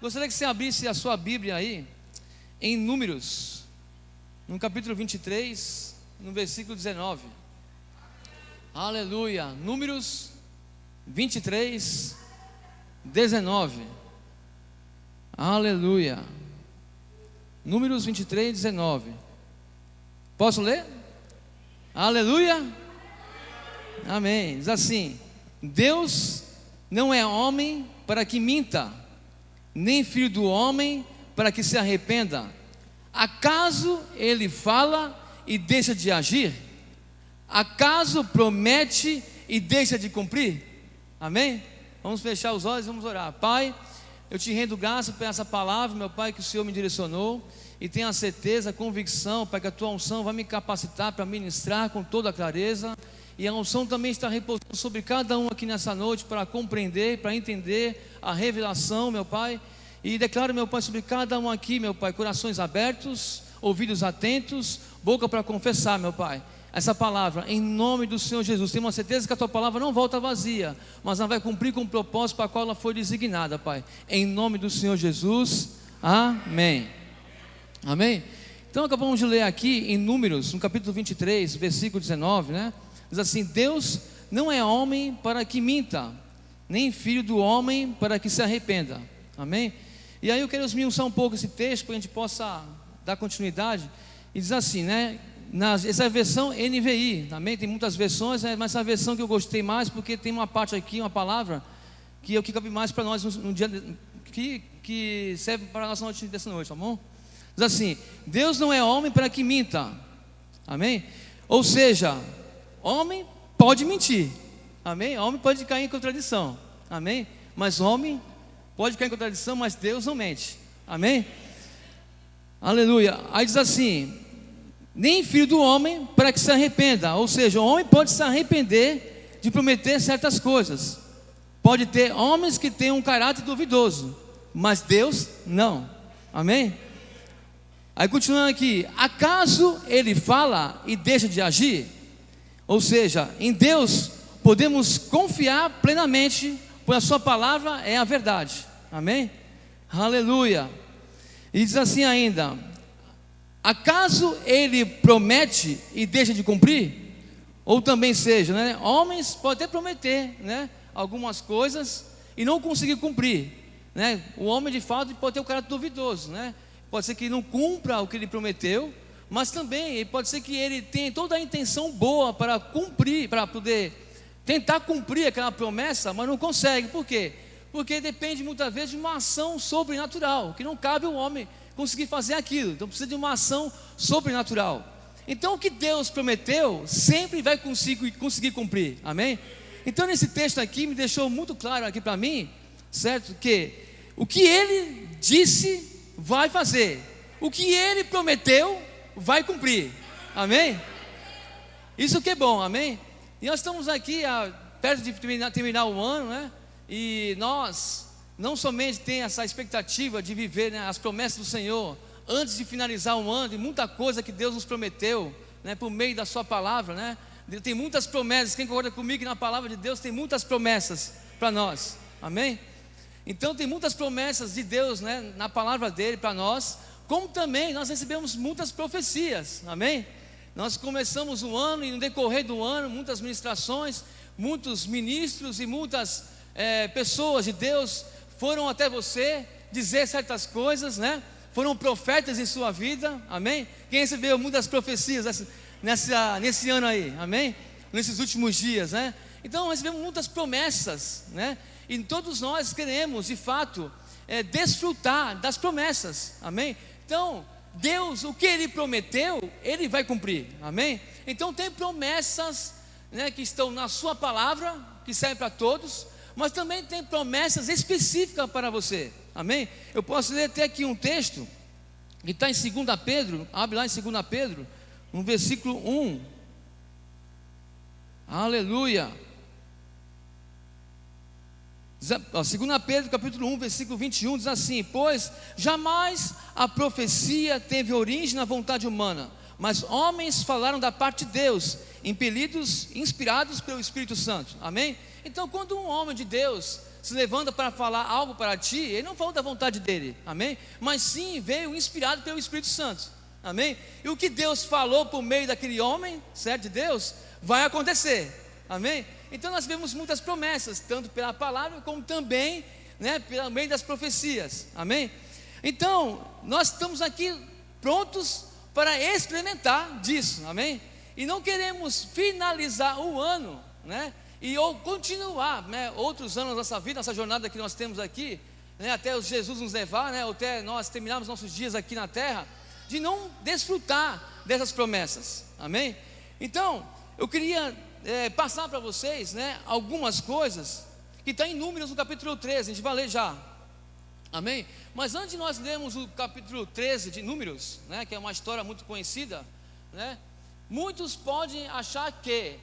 Gostaria que você abrisse a sua Bíblia aí, em Números, no capítulo 23, no versículo 19. Aleluia. Números 23, 19. Aleluia. Números 23, 19. Posso ler? Aleluia. Amém. Diz assim: Deus não é homem para que minta, nem filho do homem para que se arrependa. Acaso ele fala e deixa de agir? Acaso promete e deixa de cumprir? Amém? Vamos fechar os olhos e vamos orar. Pai, eu te rendo graça por essa palavra, meu Pai, que o Senhor me direcionou, e tenho a certeza, a convicção, Pai, que a tua unção vai me capacitar para ministrar com toda a clareza, e a unção também está repousando sobre cada um aqui nessa noite, para compreender, para entender a revelação, meu Pai. E declaro, meu Pai, sobre cada um aqui, meu Pai, corações abertos, ouvidos atentos, boca para confessar, meu Pai, essa palavra, em nome do Senhor Jesus. Tenho uma certeza que a tua palavra não volta vazia, mas ela vai cumprir com o propósito para o qual ela foi designada, Pai, em nome do Senhor Jesus, amém. Amém? Então acabamos de ler aqui em Números, no capítulo 23, versículo 19, né? Diz assim: Deus não é homem para que minta, nem filho do homem para que se arrependa. Amém? E aí eu quero esmiuçar um pouco esse texto, para que a gente possa dar continuidade. E diz assim, né? Essa versão NVI, amém? Tem muitas versões, né? Mas essa versão que eu gostei mais, porque tem uma parte aqui, uma palavra, que é o que cabe mais para nós no dia, que serve para a nossa noite dessa noite, tá bom? Diz assim: Deus não é homem para que minta, amém? Ou seja, homem pode mentir, amém? Homem pode cair em contradição, amém? Mas homem pode cair em contradição, mas Deus não mente, amém? Aleluia. Aí diz assim: nem filho do homem para que se arrependa. Ou seja, o homem pode se arrepender de prometer certas coisas. Pode ter homens que têm um caráter duvidoso, mas Deus não, amém? Aí continuando aqui: acaso ele fala e deixa de agir? Ou seja, em Deus podemos confiar plenamente, pois a sua palavra é a verdade, amém? Aleluia. E diz assim ainda: acaso ele promete e deixa de cumprir? Ou também seja, né, homens podem até prometer, né, algumas coisas e não conseguir cumprir, né? O homem de fato pode ter um caráter duvidoso, né? Pode ser que não cumpra o que ele prometeu, mas também pode ser que ele tenha toda a intenção boa para cumprir, para poder tentar cumprir aquela promessa, mas não consegue. Por quê? Porque depende muitas vezes de uma ação sobrenatural, que não cabe ao homem conseguir fazer aquilo. Então precisa de uma ação sobrenatural. Então o que Deus prometeu sempre vai conseguir cumprir, amém? Então nesse texto aqui me deixou muito claro aqui para mim, certo? Que o que Ele disse vai fazer, o que Ele prometeu vai cumprir, amém? Isso que é bom, amém? E nós estamos aqui perto de terminar o ano, né? E nós não somente tem essa expectativa de viver, né, as promessas do Senhor antes de finalizar o ano, e muita coisa que Deus nos prometeu, né, por meio da sua palavra, né? Tem muitas promessas. Quem concorda comigo que na palavra de Deus tem muitas promessas para nós, amém? Então tem muitas promessas de Deus, né, na palavra dele para nós, como também nós recebemos muitas profecias, amém? Nós começamos o ano, e no decorrer do ano, muitas ministrações, muitos ministros e muitas pessoas de Deus foram até você dizer certas coisas, né? Foram profetas em sua vida, amém? Quem recebeu muitas profecias nesse ano aí, amém? Nesses últimos dias, né? Então recebemos muitas promessas, né? E todos nós queremos, de fato, desfrutar das promessas, amém? Então Deus, o que Ele prometeu, Ele vai cumprir, amém? Então tem promessas, né, que estão na sua palavra, que servem para todos, mas também tem promessas específicas para você, amém? Eu posso ler até aqui um texto que está em 2 Pedro, abre lá em 2 Pedro, no versículo 1, aleluia. 2 Pedro capítulo 1, versículo 21 diz assim: pois jamais a profecia teve origem na vontade humana, mas homens falaram da parte de Deus, impelidos, inspirados pelo Espírito Santo, amém? Então quando um homem de Deus se levanta para falar algo para ti, ele não falou da vontade dele, amém? Mas sim veio inspirado pelo Espírito Santo, amém? E o que Deus falou por meio daquele homem, certo, de Deus, vai acontecer, amém? Então nós vemos muitas promessas, tanto pela palavra como também, né, pelo meio das profecias, amém? Então nós estamos aqui prontos para experimentar disso, amém? E não queremos finalizar o ano, né, e ou continuar, né, outros anos da nossa vida, nossa jornada que nós temos aqui, né, até Jesus nos levar, né, até nós terminarmos nossos dias aqui na terra, de não desfrutar dessas promessas, amém? Então, eu queria passar para vocês, né, algumas coisas que está em Números no capítulo 13, a gente vai ler já, amém? Mas antes de nós lermos o capítulo 13 de Números, né, que é uma história muito conhecida, né, muitos podem achar que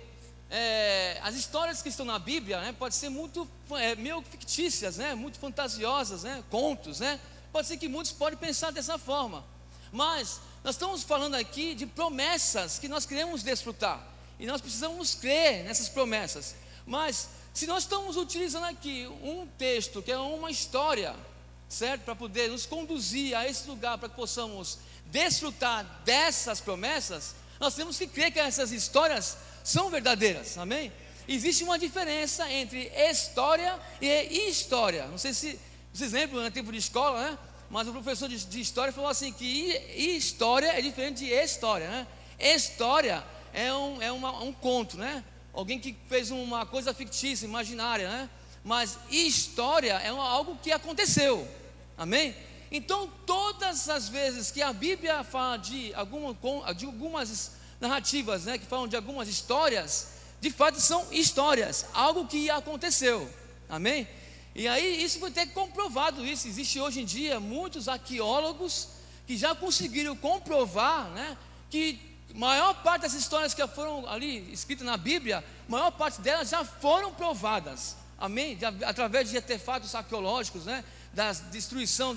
as histórias que estão na Bíblia, né, podem ser muito meio fictícias, né, muito fantasiosas, né, contos, né, pode ser que muitos podem pensar dessa forma, mas nós estamos falando aqui de promessas que nós queremos desfrutar, e nós precisamos crer nessas promessas. Mas se nós estamos utilizando aqui um texto que é uma história, certo, para poder nos conduzir a esse lugar, para que possamos desfrutar dessas promessas, nós temos que crer que essas histórias são verdadeiras, amém? Existe uma diferença entre história e história. Não sei se vocês lembram no tempo de escola, né? Mas o professor de história falou assim que história é diferente de história, né? História é um conto, né? Alguém que fez uma coisa fictícia, imaginária, né? Mas história é algo que aconteceu, amém? Então todas as vezes que a Bíblia fala de algumas narrativas, né, que falam de algumas histórias, de fato são histórias, algo que aconteceu, amém? E aí isso foi até comprovado. Isso existe hoje em dia muitos arqueólogos que já conseguiram comprovar, né, que a maior parte das histórias que foram ali escritas na Bíblia, a maior parte delas já foram provadas, amém? Através de artefatos arqueológicos, né, da destruição,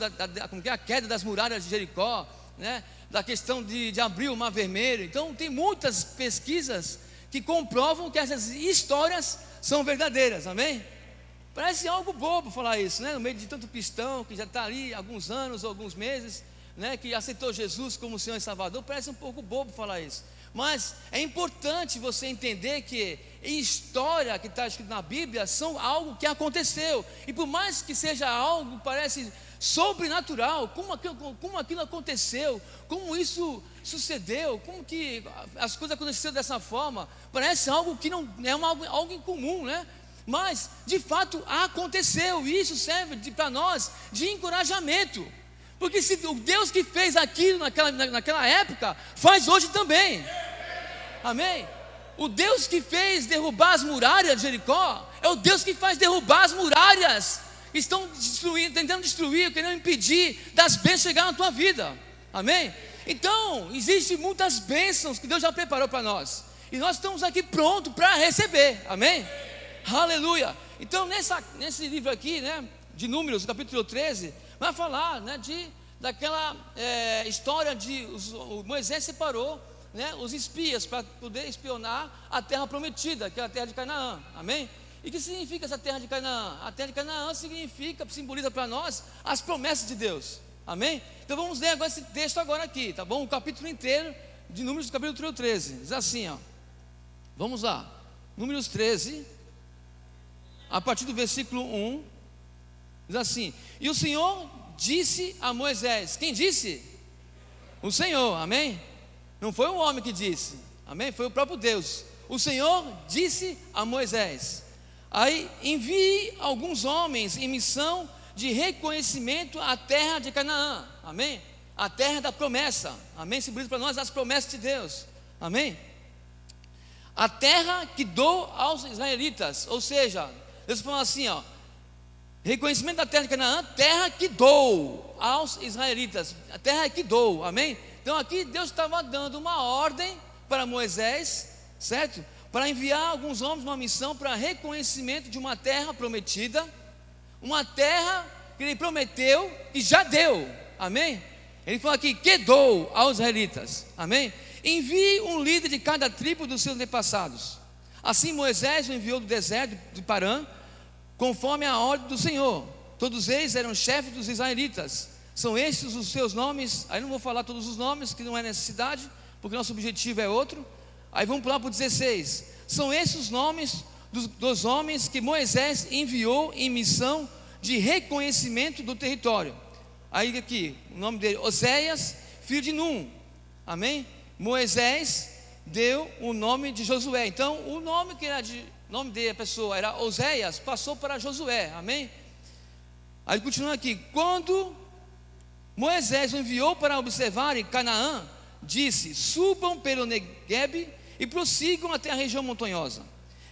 como que é a queda das muralhas de Jericó, né, da questão de abrir o Mar Vermelho. Então tem muitas pesquisas que comprovam que essas histórias são verdadeiras, amém? Parece algo bobo falar isso, né? No meio de tanto cristão que já está ali há alguns anos ou alguns meses, né, que aceitou Jesus como Senhor e Salvador, parece um pouco bobo falar isso. Mas é importante você entender que história que está escrito na Bíblia são algo que aconteceu. E por mais que seja algo que parece sobrenatural, como aquilo aconteceu, como isso sucedeu, como que as coisas aconteceram dessa forma, parece algo que não é algo incomum, né? Mas de fato aconteceu, e isso serve para nós de encorajamento. Porque se o Deus que fez aquilo naquela época, faz hoje também, amém? O Deus que fez derrubar as muralhas de Jericó, é o Deus que faz derrubar as muralhas que estão tentando destruir, querendo impedir das bênçãos chegar na tua vida, amém? Então, existem muitas bênçãos que Deus já preparou para nós, e nós estamos aqui prontos para receber, amém? Aleluia! Então nesse livro aqui, né, de Números, capítulo 13, vai falar, né, daquela história de Moisés separou, né, os espias para poder espionar a terra prometida, que é a terra de Canaã, amém? E o que significa essa terra de Canaã? A terra de Canaã simboliza para nós as promessas de Deus, amém? Então vamos ler agora esse texto agora aqui, tá bom? O capítulo inteiro de Números, capítulo 13, diz assim, ó, vamos lá, Números 13, a partir do versículo 1, diz assim: e o Senhor disse a Moisés. Quem disse? O Senhor, amém? Não foi um homem que disse, amém? Foi o próprio Deus. O Senhor disse a Moisés: aí envie alguns homens em missão de reconhecimento à terra de Canaã, amém? A terra da promessa, amém? Simboliza para nós as promessas de Deus, amém? A terra que dou aos israelitas, ou seja, Deus falou assim, ó, reconhecimento da terra de Canaã, terra que dou aos israelitas, a terra que dou, amém? Então aqui Deus estava dando uma ordem para Moisés, certo? Para enviar alguns homens numa missão para reconhecimento de uma terra prometida, uma terra que ele prometeu e já deu, amém? Ele falou aqui, que dou aos israelitas, amém? Envie um líder de cada tribo dos seus antepassados. Assim Moisés o enviou do deserto de Parã, conforme a ordem do Senhor. Todos eles eram chefes dos israelitas. São estes os seus nomes. Aí não vou falar todos os nomes, que não é necessidade, porque nosso objetivo é outro. Aí vamos pular para o 16. São esses os nomes dos homens que Moisés enviou em missão de reconhecimento do território. Aí aqui, o nome dele, Oséias, filho de Num. Amém? Moisés deu o nome de Josué. Então, o nome que era nome da pessoa era Oséias, passou para Josué. Amém? Aí continua aqui. Quando Moisés o enviou para observar em Canaã, disse: subam pelo Neguebe e prossigam até a região montanhosa.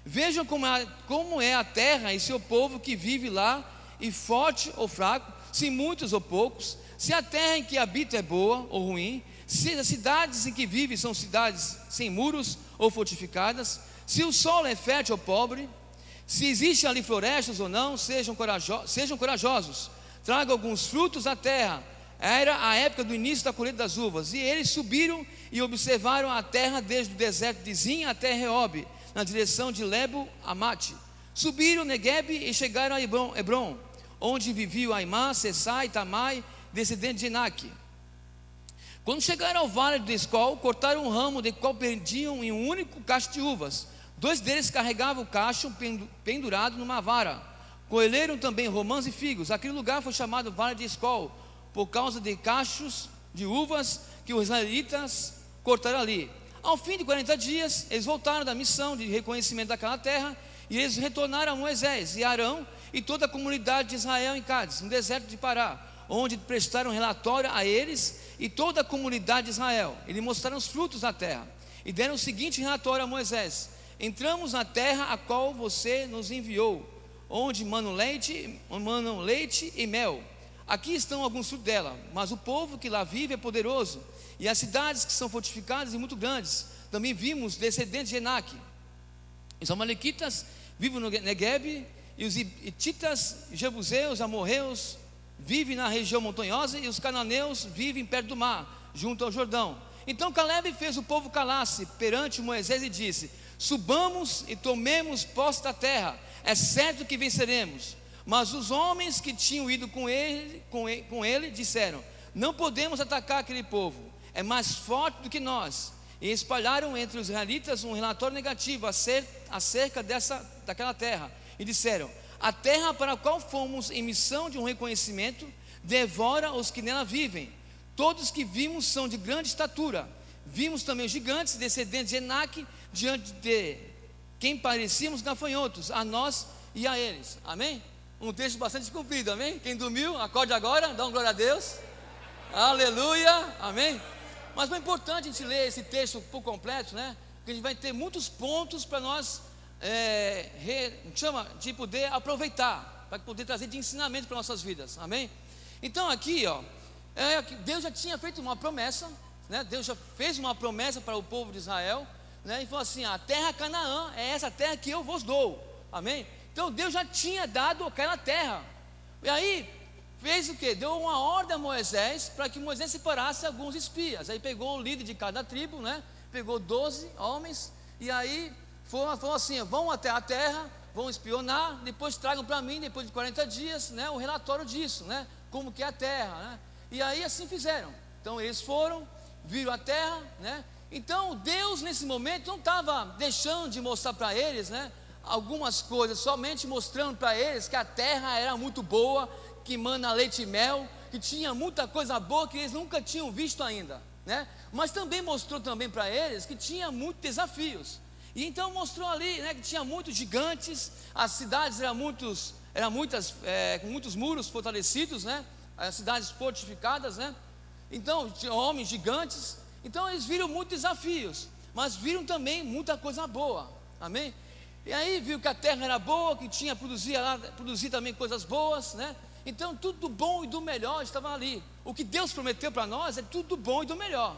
Vejam como é a terra e seu povo que vive lá, e forte ou fraco, se muitos ou poucos, se a terra em que habita é boa ou ruim, se as cidades em que vive são cidades sem muros ou fortificadas, se o solo é fértil ou pobre, se existe ali florestas ou não. Sejam corajosos, tragam alguns frutos da terra. Era a época do início da colheita das uvas, e eles subiram e observaram a terra desde o deserto de Zin até Reob, na direção de Lebo Amate. Subiram Neguebe e chegaram a Hebron, onde viviam Aimá, Sessá e Tamai, descendente de Enaque. Quando chegaram ao vale de Escol, cortaram um ramo de qual perdiam em um único cacho de uvas. 2 deles carregavam o cacho pendurado numa vara. Colheram também romãs e figos. Aquele lugar foi chamado Vale de Escol, por causa de cachos de uvas que os israelitas cortaram ali. Ao fim de 40 dias, eles voltaram da missão de reconhecimento daquela terra, e eles retornaram a Moisés e Arão e toda a comunidade de Israel em Cádiz, no deserto de Pará, onde prestaram relatório a eles e toda a comunidade de Israel. Eles mostraram os frutos da terra e deram o seguinte relatório a Moisés: entramos na terra a qual você nos enviou, onde manam leite e mel. Aqui estão alguns frutos dela, mas o povo que lá vive é poderoso, e as cidades que são fortificadas e muito grandes. Também vimos descendentes de Enaque. Os amalequitas vivem no Neguebe, e os hititas, jebuseus, amorreus vivem na região montanhosa, e os cananeus vivem perto do mar, junto ao Jordão. Então Caleb fez o povo calar-se perante Moisés e disse: subamos e tomemos posse da terra, é certo que venceremos. Mas os homens que tinham ido com ele disseram: não podemos atacar aquele povo, é mais forte do que nós. E espalharam entre os israelitas um relatório negativo acerca daquela terra, e disseram: a terra para a qual fomos em missão de um reconhecimento devora os que nela vivem. Todos que vimos são de grande estatura. Vimos também os gigantes, descendentes de Enaque, diante de quem parecíamos gafanhotos, a nós e a eles. Amém? Um texto bastante comprido, amém? Quem dormiu, acorde agora, dá uma glória a Deus. Aleluia, amém? Mas é importante a gente ler esse texto por completo, né? Porque a gente vai ter muitos pontos para nós de poder aproveitar, para poder trazer de ensinamento para nossas vidas, amém? Então aqui, Deus já tinha feito uma promessa, né? Deus já fez uma promessa para o povo de Israel, né? E falou assim: a terra Canaã é essa terra que eu vos dou, amém? Então Deus já tinha dado aquela terra. E aí fez o que? Deu uma ordem a Moisés para que Moisés separasse alguns espias. Aí pegou o líder de cada tribo, né? Pegou 12 homens, e aí falou assim: vão até a terra, vão espionar, depois tragam para mim, depois de 40 dias, né, o relatório disso, né? Como que é a terra, né? E aí assim fizeram. Então eles foram, viram a terra, né? Então Deus nesse momento não estava deixando de mostrar para eles, né, algumas coisas, somente mostrando para eles que a terra era muito boa, que mana leite e mel, que tinha muita coisa boa que eles nunca tinham visto ainda, né? Mas também mostrou também para eles que tinha muitos desafios. E então mostrou ali, né, que tinha muitos gigantes, as cidades eram muitas, com muitos muros fortalecidos, né? As cidades fortificadas, né? Então tinha homens gigantes. Então eles viram muitos desafios, mas viram também muita coisa boa, amém? E aí viu que a terra era boa, que produzia também coisas boas, né? Então tudo do bom e do melhor estava ali. O que Deus prometeu para nós é tudo do bom e do melhor,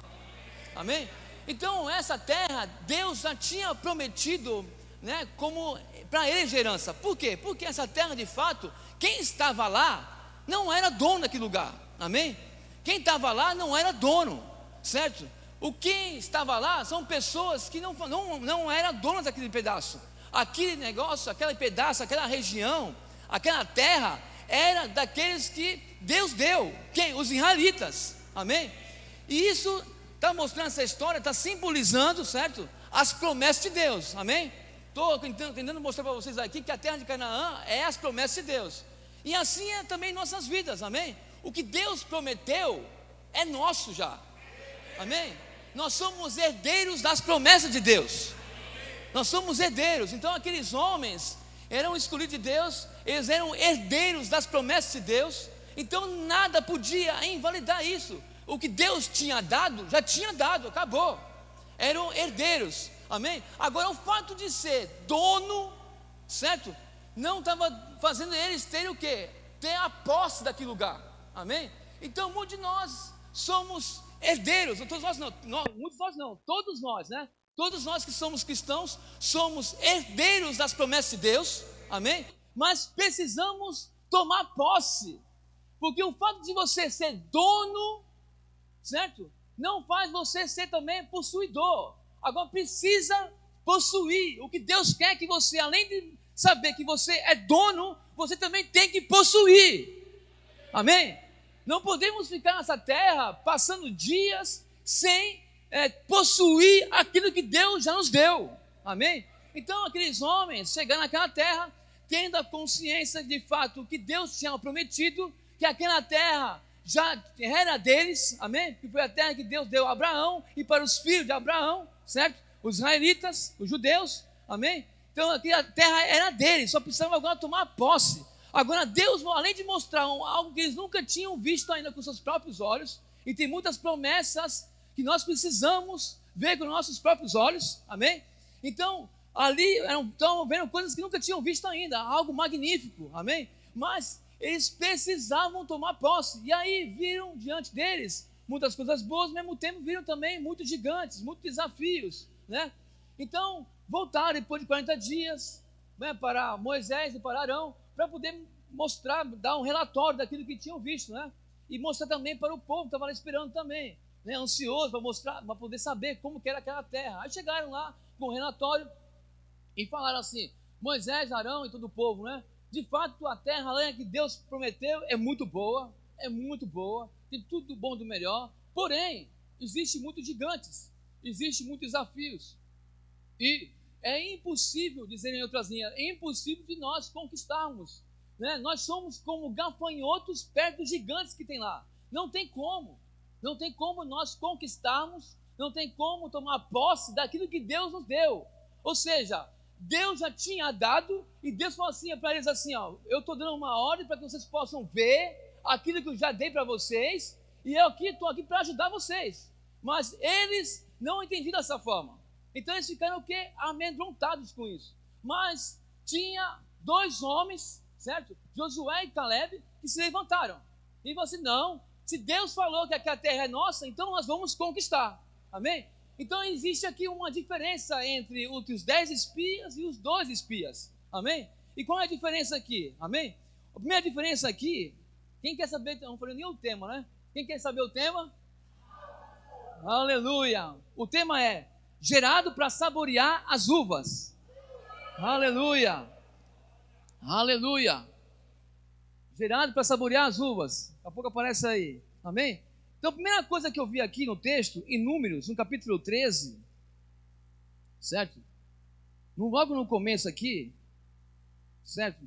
amém? Então essa terra Deus já tinha prometido, né, como para eles de herança. Por quê? Porque essa terra, de fato, quem estava lá não era dono daquele lugar, amém? Quem estava lá não era dono, certo? Quem estava lá são pessoas que não eram donas daquele pedaço. Aquele negócio, aquele pedaço, aquela região, Aquela terra era daqueles que Deus deu. Quem? Os israelitas. Amém? E isso está mostrando, essa história está simbolizando, certo? As promessas de Deus. Amém? Estou tentando mostrar para vocês aqui que a terra de Canaã é as promessas de Deus. E assim é também em nossas vidas. Amém? O que Deus prometeu é nosso já. Amém? Nós somos herdeiros das promessas de Deus. Nós somos herdeiros. Então aqueles homens eram escolhidos de Deus, eles eram herdeiros das promessas de Deus. Então nada podia invalidar isso. O que Deus tinha dado, já tinha dado, acabou. Eram herdeiros. Amém? Agora o fato de ser dono, certo? Não estava fazendo eles terem o quê? Ter a posse daquele lugar. Amém? Então muitos de nós somos herdeiros. Todos nós não, muitos de nós não, todos nós, né? Todos nós que somos cristãos somos herdeiros das promessas de Deus. Amém? Mas precisamos tomar posse. Porque o fato de você ser dono, certo? Não faz você ser também possuidor. Agora precisa possuir. O que Deus quer que você, além de saber que você é dono, você também tem que possuir. Amém? Não podemos ficar nessa terra passando dias sem possuir aquilo que Deus já nos deu. Amém? Então aqueles homens chegaram naquela terra, tendo a consciência de fato que Deus tinha prometido, que aquela terra já era deles. Amém? Que foi a terra que Deus deu a Abraão e para os filhos de Abraão, certo? Os israelitas, os judeus. Amém? Então aquela terra era deles, só precisavam agora tomar posse. Agora Deus, além de mostrar algo que eles nunca tinham visto ainda com seus próprios olhos, e tem muitas promessas que nós precisamos ver com nossos próprios olhos. Amém? Então ali estão vendo coisas que nunca tinham visto ainda, algo magnífico. Amém? Mas eles precisavam tomar posse, e aí viram diante deles muitas coisas boas, ao mesmo tempo viram também muitos gigantes, muitos desafios, né? Então voltaram depois de 40 dias, né, para Moisés e para Arão, para poder mostrar, dar um relatório daquilo que tinham visto, né? E mostrar também para o povo que estava lá esperando também, né? Ansioso para mostrar, para poder saber como que era aquela terra. Aí chegaram lá com o relatório e falaram assim: Moisés, Arão e todo o povo, né? De fato, a terra lá que Deus prometeu é muito boa, tem tudo do bom do melhor, porém, existe muitos gigantes, existe muitos desafios, e é impossível, dizendo em outras linhas, é impossível de nós conquistarmos, né? Nós somos como gafanhotos perto dos gigantes que tem lá, não tem como nós conquistarmos, não tem como tomar posse daquilo que Deus nos deu. Ou seja, Deus já tinha dado, e Deus falou assim para eles assim, ó, eu estou dando uma ordem para que vocês possam ver aquilo que eu já dei para vocês, e eu estou aqui para ajudar vocês. Mas eles não entendiam dessa forma. Então eles ficaram o quê? Amedrontados com isso. Mas tinha dois homens, certo? Josué e Caleb, que se levantaram. E falaram assim, não, se Deus falou que aquela terra é nossa, então nós vamos conquistar. Amém? Então existe aqui uma diferença entre os 10 espias e os 12 espias. Amém? E qual é a diferença aqui? Amém? A primeira diferença aqui, quem quer saber, não falei nem o tema, né? Quem quer saber o tema? Aleluia! O tema é gerado para saborear as uvas. Aleluia! Aleluia! Gerado para saborear as uvas. Daqui a pouco aparece aí. Amém? Então a primeira coisa que eu vi aqui no texto, em Números, no capítulo 13, certo? Logo no começo aqui, certo?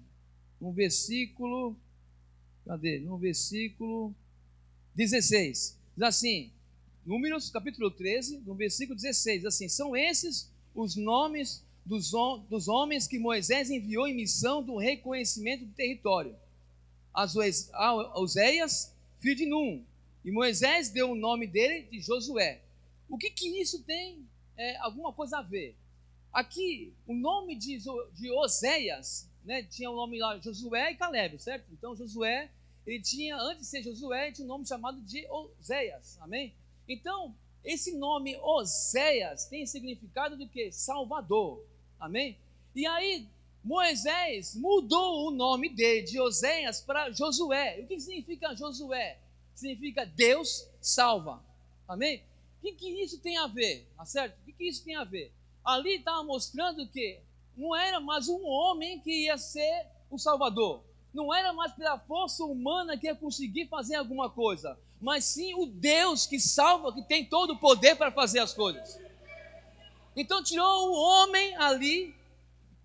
No versículo, cadê? No versículo 16, diz assim, Números, capítulo 13, no versículo 16, diz assim, são esses os nomes dos homens que Moisés enviou em missão do reconhecimento do território. Oséias, filho de Num, e Moisés deu o nome dele de Josué. O que isso tem alguma coisa a ver? Aqui, o nome de Oséias, né, tinha o nome lá, Josué e Caleb, certo? Então Josué, ele tinha, antes de ser Josué, ele tinha um nome chamado de Oséias, amém? Então, esse nome Oséias tem significado de quê? Salvador, amém? E aí, Moisés mudou o nome dele, de Oséias, para Josué. O que significa Josué? Significa Deus salva, amém? O que isso tem a ver, tá certo? O que isso tem a ver? Ali estava mostrando que não era mais um homem que ia ser o Salvador, não era mais pela força humana que ia conseguir fazer alguma coisa, mas sim o Deus que salva, que tem todo o poder para fazer as coisas. Então tirou o homem ali,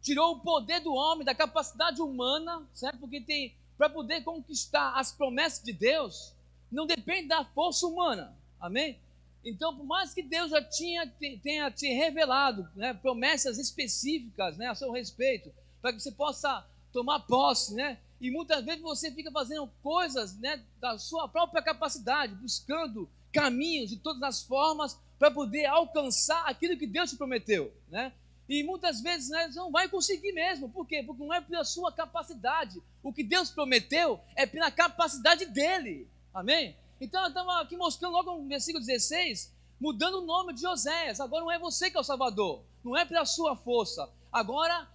tirou o poder do homem, da capacidade humana, certo? Porque para poder conquistar as promessas de Deus, não depende da força humana, amém? Então, por mais que Deus já tenha te revelado, né, promessas específicas, né, a seu respeito, para que você possa tomar posse, né? E muitas vezes você fica fazendo coisas, né, da sua própria capacidade, buscando caminhos de todas as formas para poder alcançar aquilo que Deus te prometeu, né? E muitas vezes, né, você não vai conseguir mesmo. Por quê? Porque não é pela sua capacidade. O que Deus prometeu é pela capacidade dele. Amém? Então eu estava aqui mostrando logo no versículo 16, mudando o nome de Oséias. Agora não é você que é o Salvador, não é pela sua força. Agora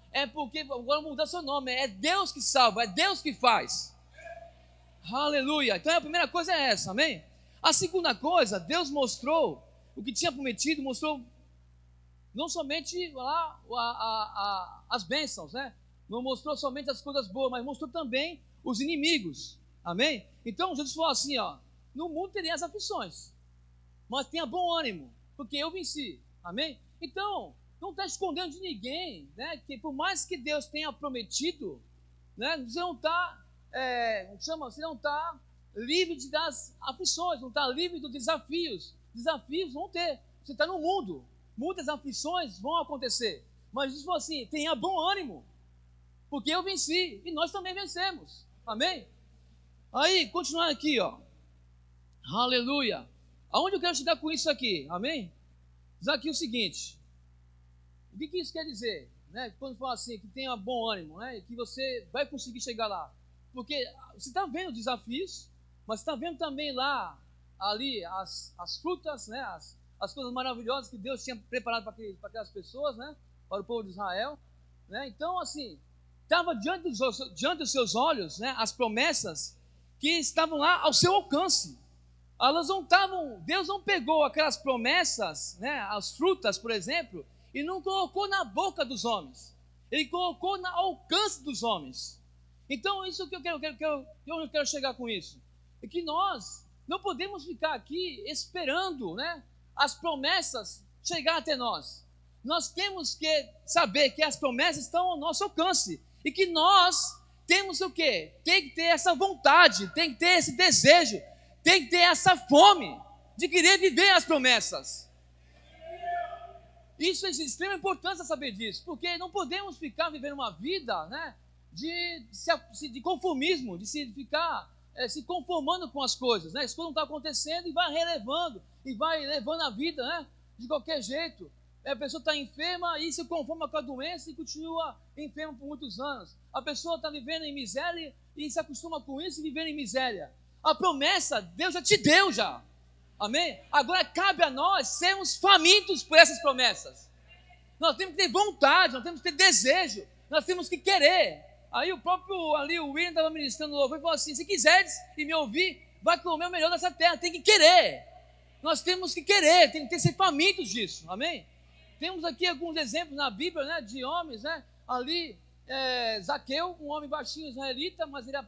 muda seu nome, é Deus que salva, é Deus que faz. Aleluia. Então a primeira coisa é essa, amém? A segunda coisa, Deus mostrou o que tinha prometido, mostrou não somente lá as bênçãos, né? Não mostrou somente as coisas boas, mas mostrou também os inimigos, amém? Então Jesus falou assim, ó, no mundo teria as aflições, mas tenha bom ânimo, porque eu venci, amém? Então, não está escondendo de ninguém, né? Que por mais que Deus tenha prometido, né? Você não está, você não está livre das aflições, não está livre dos desafios. Desafios vão ter, você está no mundo, muitas aflições vão acontecer, mas Jesus falou assim, tenha bom ânimo, porque eu venci, e nós também vencemos, amém? Aí, continuando aqui, ó, aleluia, aonde eu quero chegar com isso aqui, amém? Diz aqui o seguinte, o que isso quer dizer, né? Quando fala assim, que tenha bom ânimo, né? Que você vai conseguir chegar lá, porque você está vendo desafios, mas está vendo também lá, ali, as frutas, né? As coisas maravilhosas que Deus tinha preparado para aquelas pessoas, né? Para o povo de Israel, né? Então, assim, estava diante dos seus olhos, né? As promessas que estavam lá ao seu alcance. Elas não estavam, Deus não pegou aquelas promessas, né? As frutas, por exemplo, e não colocou na boca dos homens. Ele colocou no alcance dos homens. Então, isso que eu quero chegar com isso. É que nós não podemos ficar aqui esperando, né, as promessas chegar até nós. Nós temos que saber que as promessas estão ao nosso alcance. E que nós temos o quê? Tem que ter essa vontade, tem que ter esse desejo, tem que ter essa fome de querer viver as promessas. Isso é de extrema importância saber disso, porque não podemos ficar vivendo uma vida, né, de conformismo, de se ficar se conformando com as coisas, né? As coisas não estão acontecendo e vai relevando, e vai levando a vida, né, de qualquer jeito. A pessoa está enferma e se conforma com a doença e continua enferma por muitos anos. A pessoa está vivendo em miséria e se acostuma com isso e vivendo em miséria. A promessa, Deus já te deu já. Amém? Agora cabe a nós sermos famintos por essas promessas. Nós temos que ter vontade, nós temos que ter desejo, nós temos que querer. Aí o próprio ali, o William estava ministrando no louvor e falou assim, se quiseres e me ouvir, vai comer o melhor dessa terra, tem que querer. Nós temos que querer, tem que ser famintos disso, amém? Temos aqui alguns exemplos na Bíblia, né, de homens, né? Ali, Zaqueu, um homem baixinho israelita, mas ele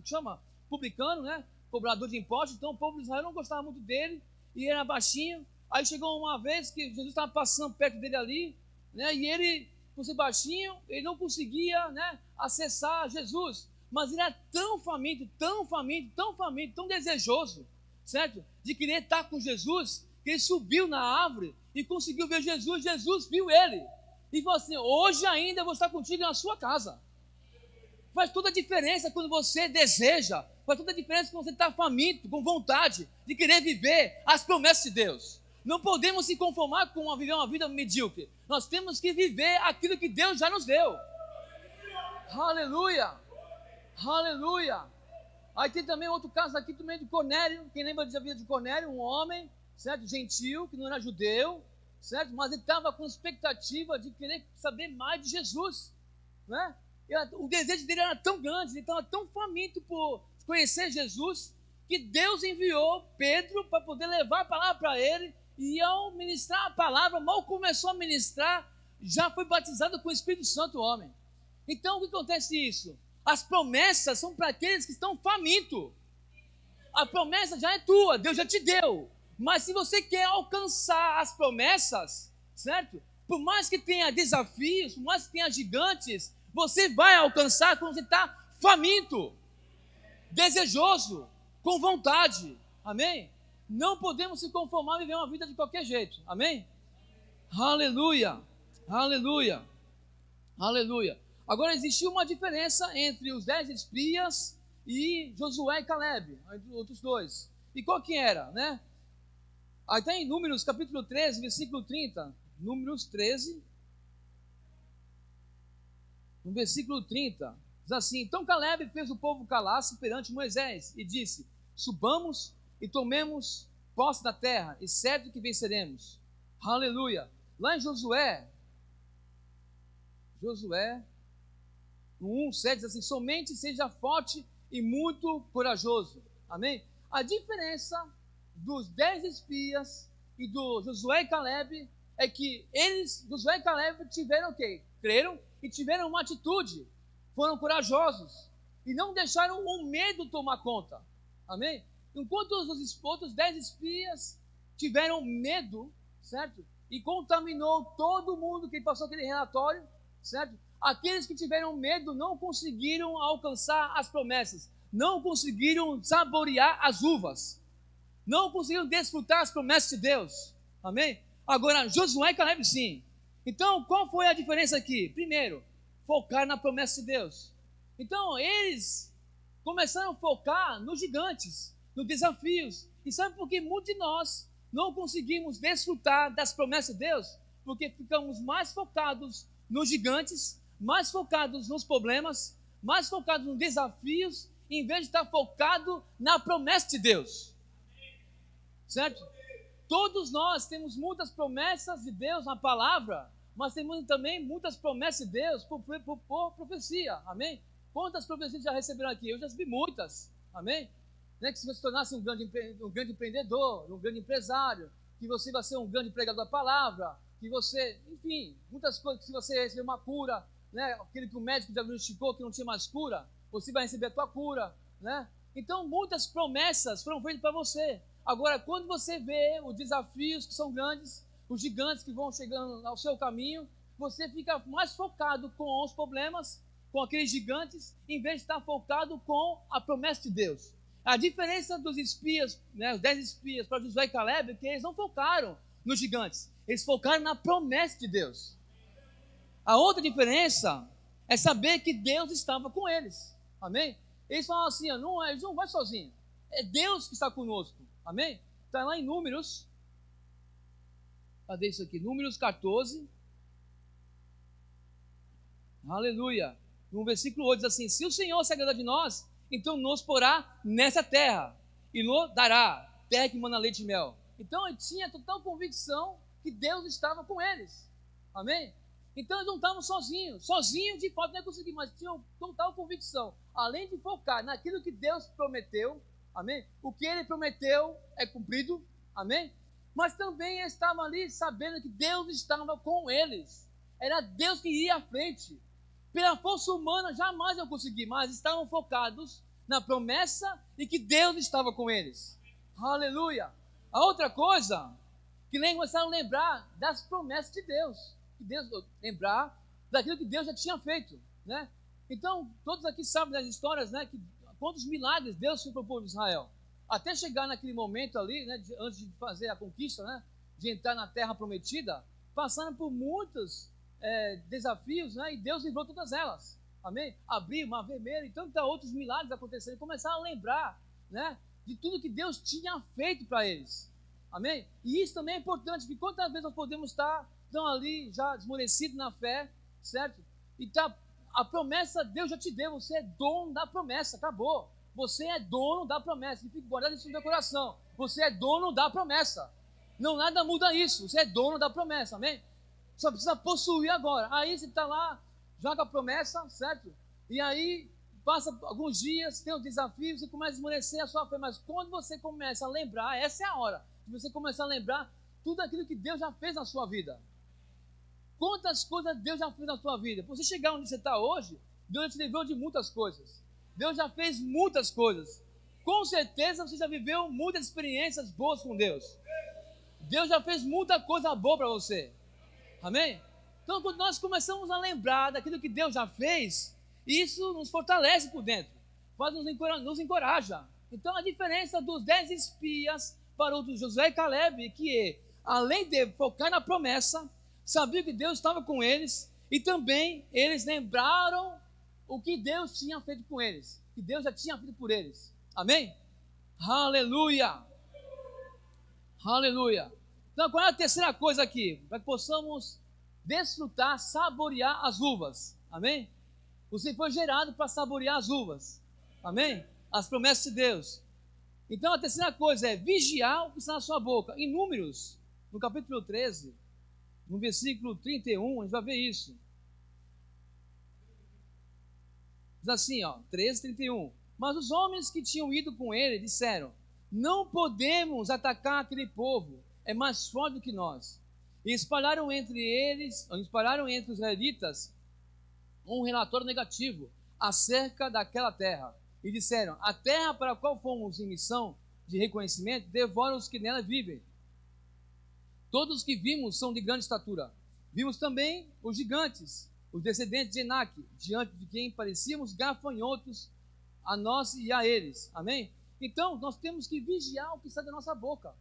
chama publicano, né? Cobrador de impostos, então o povo de Israel não gostava muito dele, e era baixinho. Aí chegou uma vez que Jesus estava passando perto dele ali, né? E ele, por ser baixinho, ele não conseguia, né, acessar Jesus, mas ele era tão faminto, tão desejoso, certo? De querer estar com Jesus, que ele subiu na árvore e conseguiu ver Jesus. Jesus viu ele e falou assim, hoje ainda eu vou estar contigo na sua casa. Faz toda a diferença quando você deseja, faz toda a diferença quando você está faminto, com vontade de querer viver as promessas de Deus. Não podemos se conformar com viver uma vida medíocre. Nós temos que viver aquilo que Deus já nos deu. Aleluia! Aleluia! Aí tem também outro caso aqui também de Cornélio. Quem lembra da vida de Cornélio? Um homem, certo? Gentil, que não era judeu, certo? Mas ele estava com expectativa de querer saber mais de Jesus, né? O desejo dele era tão grande, ele estava tão faminto por conhecer Jesus, que Deus enviou Pedro para poder levar a palavra para ele, e ao ministrar a palavra, mal começou a ministrar, já foi batizado com o Espírito Santo o homem. Então o que acontece isso? As promessas são para aqueles que estão famintos. A promessa já é tua, Deus já te deu. Mas se você quer alcançar as promessas, certo? Por mais que tenha desafios, por mais que tenha gigantes, você vai alcançar quando você está faminto, desejoso, com vontade. Amém? Não podemos se conformar a viver uma vida de qualquer jeito. Amém? Aleluia, aleluia, aleluia. Agora, existiu uma diferença entre os 10 espias e Josué e Caleb, entre os outros dois. E qual que era, né? Aí está em Números, capítulo 13, versículo 30. Números 13, no versículo 30. Diz assim: então Caleb fez o povo calar-se perante Moisés e disse: subamos e tomemos posse da terra, e certo que venceremos. Aleluia. Lá em Josué, no 1:7 diz assim: somente seja forte e muito corajoso. Amém? A diferença dos 10 espias e do Josué e Caleb é que eles, Josué e Caleb, tiveram o quê? Creram e tiveram uma atitude, foram corajosos e não deixaram o medo tomar conta. Amém? Enquanto os outros 10 espias tiveram medo, certo? E contaminou todo mundo que passou aquele relatório, certo? Aqueles que tiveram medo não conseguiram alcançar as promessas, não conseguiram saborear as uvas, não conseguiram desfrutar as promessas de Deus. Amém? Agora, Josué e Caleb sim. Então, qual foi a diferença aqui? Primeiro, focar na promessa de Deus. Então, eles começaram a focar nos gigantes, nos desafios. E sabe por que muitos de nós não conseguimos desfrutar das promessas de Deus? Porque ficamos mais focados nos gigantes, mais focados nos problemas, mais focados nos desafios, em vez de estar focado na promessa de Deus. Certo? Todos nós temos muitas promessas de Deus na palavra, mas temos também muitas promessas de Deus por profecia. Amém? Quantas profecias já receberam aqui? Eu já recebi muitas. Amém? Né? Que se você tornasse um grande empreendedor, um grande empresário, que você vai ser um grande pregador da palavra, que você, enfim, muitas coisas, que se você receber uma cura, né? Aquele que o médico diagnosticou que não tinha mais cura, você vai receber a tua cura, né? Então, muitas promessas foram feitas para você. Agora, quando você vê os desafios que são grandes, os gigantes que vão chegando ao seu caminho, você fica mais focado com os problemas, com aqueles gigantes, em vez de estar focado com a promessa de Deus. A diferença dos espias, né, os 10 espias para Josué e Caleb, é que eles não focaram nos gigantes, eles focaram na promessa de Deus. A outra diferença é saber que Deus estava com eles. Amém? Eles falam assim, eles não vão sozinhos, é Deus que está conosco. Amém? Está lá em Números. Cadê isso aqui? Números 14. Aleluia. No versículo 8 diz assim: se o Senhor se agradar de nós, então nos porá nessa terra e nos dará terra que mana leite e mel. Então ele tinha total convicção que Deus estava com eles. Amém? Então eles não estavam sozinhos. Sozinhos de fato não ia conseguir, mas tinham total convicção. Além de focar naquilo que Deus prometeu, amém? O que ele prometeu é cumprido, amém? Mas também eles estavam ali sabendo que Deus estava com eles. Era Deus que ia à frente. Pela força humana jamais iam conseguir, mas estavam focados na promessa e que Deus estava com eles. Aleluia! A outra coisa, que nem começaram a lembrar das promessas de Deus. Lembrar daquilo que Deus já tinha feito, né? Então, todos aqui sabem das histórias, né? Que quantos milagres Deus fez para o povo de Israel. Até chegar naquele momento ali, né, antes de fazer a conquista, né, de entrar na terra prometida, passaram por muitos desafios, né, e Deus livrou todas elas. Amém? Abriu Mar Vermelho e tantos outros milagres acontecendo. Começaram a lembrar, né, de tudo que Deus tinha feito para eles. Amém? E isso também é importante, porque quantas vezes nós podemos estar tão ali já desmorecidos na fé, certo? E a promessa Deus já te deu, você é dono da promessa, acabou. Você é dono da promessa, e fica guardado isso no meu coração. Você é dono da promessa. Não nada muda isso, você é dono da promessa, amém? Só precisa possuir agora. Aí você está lá, joga a promessa, certo? E aí passa alguns dias, tem os desafios e começa a esmorecer a sua fé. Mas quando você começa a lembrar, essa é a hora de você começar a lembrar tudo aquilo que Deus já fez na sua vida. Quantas coisas Deus já fez na sua vida? Para você chegar onde você está hoje, Deus já te livrou de muitas coisas. Deus já fez muitas coisas. Com certeza você já viveu muitas experiências boas com Deus. Deus já fez muita coisa boa para você. Amém? Então, quando nós começamos a lembrar daquilo que Deus já fez, isso nos fortalece por dentro, nos encoraja. Então, a diferença dos 10 espias para os de Josué e Caleb, que além de focar na promessa, sabiam que Deus estava com eles, e também eles lembraram o que Deus tinha feito com eles, que Deus já tinha feito por eles. Amém? Aleluia! Aleluia! Então, qual é a terceira coisa aqui? Para que possamos desfrutar, saborear as uvas. Amém? Você foi gerado para saborear as uvas. Amém? As promessas de Deus. Então, a terceira coisa é vigiar o que está na sua boca. Em Números, no capítulo 13, no versículo 31, a gente vai ver isso. Diz assim, 13, 31. Mas os homens que tinham ido com ele disseram: não podemos atacar aquele povo, é mais forte do que nós. E espalharam entre os israelitas um relatório negativo acerca daquela terra. E disseram: a terra para a qual fomos em missão de reconhecimento devora os que nela vivem. Todos os que vimos são de grande estatura. Vimos também os gigantes, os descendentes de Enaque, diante de quem parecíamos gafanhotos a nós e a eles. Amém? Então, nós temos que vigiar o que sai da nossa boca.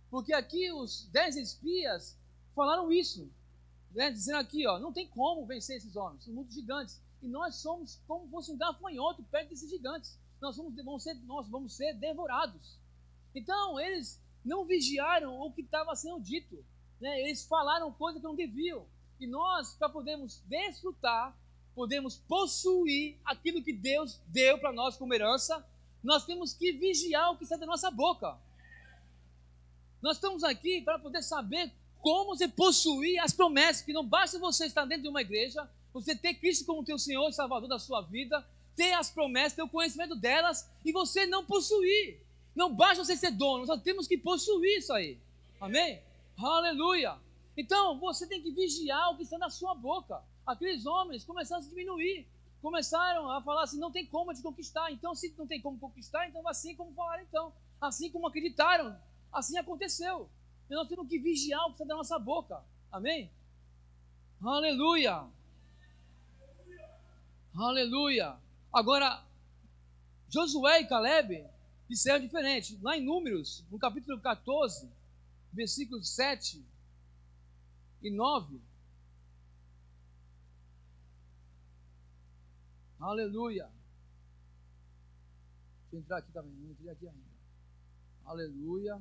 Porque aqui os 10 espias falaram isso, né? Dizendo aqui, não tem como vencer esses homens, são muito gigantes. E nós somos como se fosse um gafanhoto perto desses gigantes. Nós vamos ser devorados. Então, eles não vigiaram o que estava sendo dito, né? Eles falaram coisas que não deviam. E nós, para podermos desfrutar, podemos possuir aquilo que Deus deu para nós como herança, nós temos que vigiar o que sai da nossa boca. Nós estamos aqui para poder saber como você possuir as promessas, que não basta você estar dentro de uma igreja, você ter Cristo como teu Senhor e Salvador da sua vida, ter as promessas, ter o conhecimento delas, e você não possuir. Não basta você ser dono, nós temos que possuir isso aí. Amém? Aleluia! Então, você tem que vigiar o que está na sua boca. Aqueles homens começaram a se diminuir, começaram a falar assim: não tem como te conquistar. Então, se não tem como conquistar, então assim como falaram então. Assim como acreditaram, assim aconteceu. E nós temos que vigiar o que está da nossa boca. Amém? Aleluia! Aleluia! Agora, Josué e Caleb disseram diferente. Lá em Números, no capítulo 14, versículos 7 e 9. Aleluia! Deixa eu entrar aqui também, não entrei aqui ainda. Aleluia!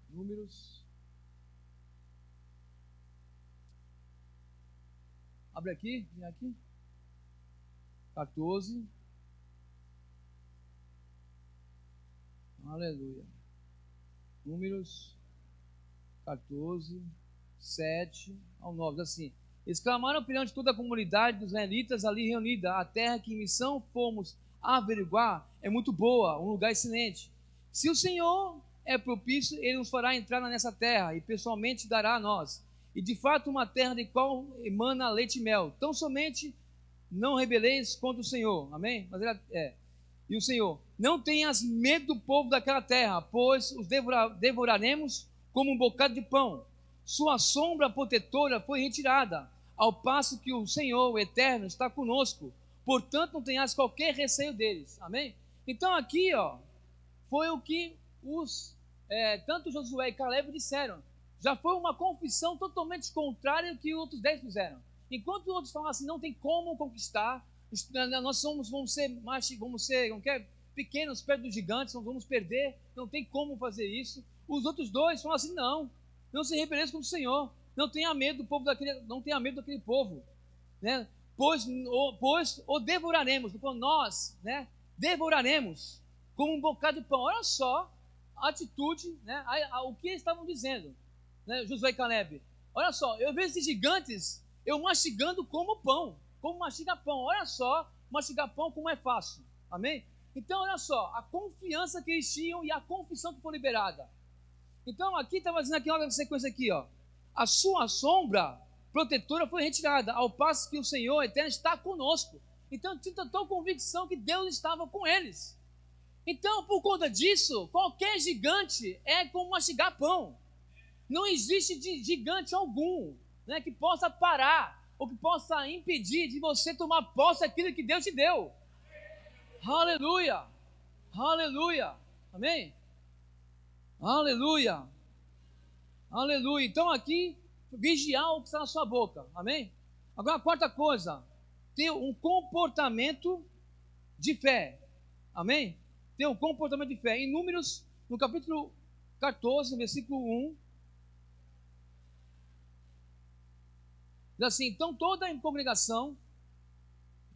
Números. Abre aqui, vem aqui. 14. Aleluia. Números 14, 7 ao 9. Assim: exclamaram perante toda a comunidade dos israelitas ali reunida: a terra que em missão fomos averiguar é muito boa, um lugar excelente. Se o Senhor é propício, ele nos fará entrar nessa terra e pessoalmente dará a nós. E de fato uma terra de qual emana leite e mel. Tão somente não rebeleis contra o Senhor. Amém? Mas E o Senhor: não tenhas medo do povo daquela terra, pois os devoraremos como um bocado de pão. Sua sombra protetora foi retirada, ao passo que o Senhor, o Eterno, está conosco. Portanto, não tenhas qualquer receio deles. Amém? Então aqui, foi o que tanto Josué e Caleb disseram. Já foi uma confissão totalmente contrária ao que os outros 10 fizeram. Enquanto os outros falam assim: não tem como conquistar, nós vamos ser pequenos perto dos gigantes, nós vamos perder, não tem como fazer isso. Os outros 2 falam assim: não se rebeleça contra o Senhor, não tenha medo do povo daquele povo, né? Pois o devoraremos, nós, né, devoraremos como um bocado de pão. Olha só a atitude, né, o que eles estavam dizendo, né, Josué e Caleb. Olha só, eu vejo esses gigantes, eu mastigando como pão, como mastiga pão. Olha só, mastigar pão como é fácil. Amém? Então, olha só, a confiança que eles tinham e a confissão que foi liberada. Então, aqui estava dizendo aqui, olha a sequência aqui, a sua sombra protetora foi retirada, ao passo que o Senhor eterno está conosco. Então, tinha total convicção que Deus estava com eles. Então, por conta disso, qualquer gigante é como mastigar pão. Não existe gigante algum, né, que possa parar ou que possa impedir de você tomar posse daquilo que Deus te deu. Aleluia! Aleluia! Amém? Aleluia! Aleluia! Então aqui, vigiar o que está na sua boca. Amém? Agora a quarta coisa, ter um comportamento de fé. Amém? Ter um comportamento de fé. Em Números, no capítulo 14, versículo 1, diz assim: então toda a congregação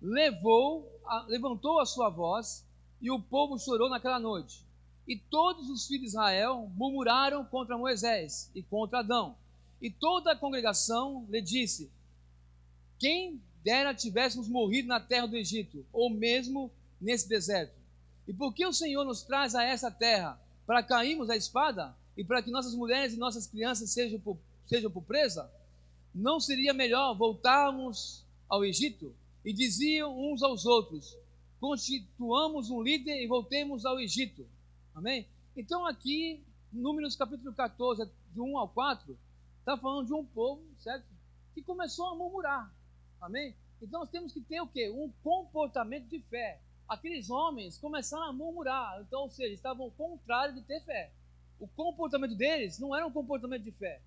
levantou a sua voz, e o povo chorou naquela noite. E todos os filhos de Israel murmuraram contra Moisés e contra Adão. E toda a congregação lhe disse: quem dera tivéssemos morrido na terra do Egito, ou mesmo nesse deserto. E por que o Senhor nos traz a essa terra? Para cairmos a espada? E para que nossas mulheres e nossas crianças sejam por presa? Não seria melhor voltarmos ao Egito? E diziam uns aos outros: constituamos um líder e voltemos ao Egito. Amém? Então aqui, Números capítulo 14, de 1 ao 4, está falando de um povo, certo? Que começou a murmurar. Amém? Então nós temos que ter o quê? Um comportamento de fé. Aqueles homens começaram a murmurar, então, ou seja, estavam ao contrário de ter fé. O comportamento deles não era um comportamento de fé.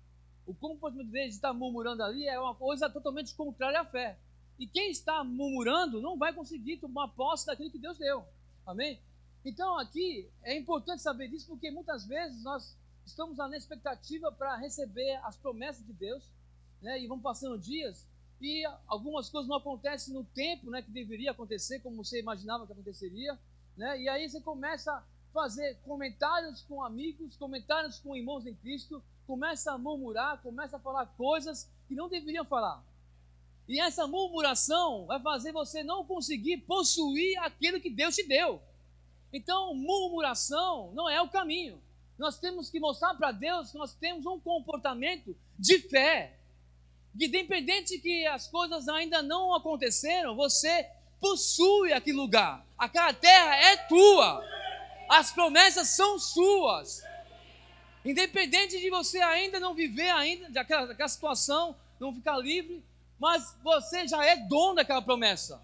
O comportamento deles de estar murmurando ali é uma coisa totalmente contrária à fé. E quem está murmurando não vai conseguir tomar posse daquilo que Deus deu. Amém? Então aqui é importante saber disso, porque muitas vezes nós estamos na expectativa para receber as promessas de Deus, né? E vão passando dias e algumas coisas não acontecem no tempo, né, que deveria acontecer, como você imaginava que aconteceria, né? E aí você começa a fazer comentários com amigos, comentários com irmãos em Cristo, começa a murmurar, começa a falar coisas que não deveriam falar. E essa murmuração vai fazer você não conseguir possuir aquilo que Deus te deu. Então, murmuração não é o caminho. Nós temos que mostrar para Deus que nós temos um comportamento de fé. Que independente que as coisas ainda não aconteceram, você possui aquele lugar. Aquela terra é tua. As promessas são suas. Independente de você ainda não viver ainda daquela situação, não ficar livre, mas você já é dono daquela promessa.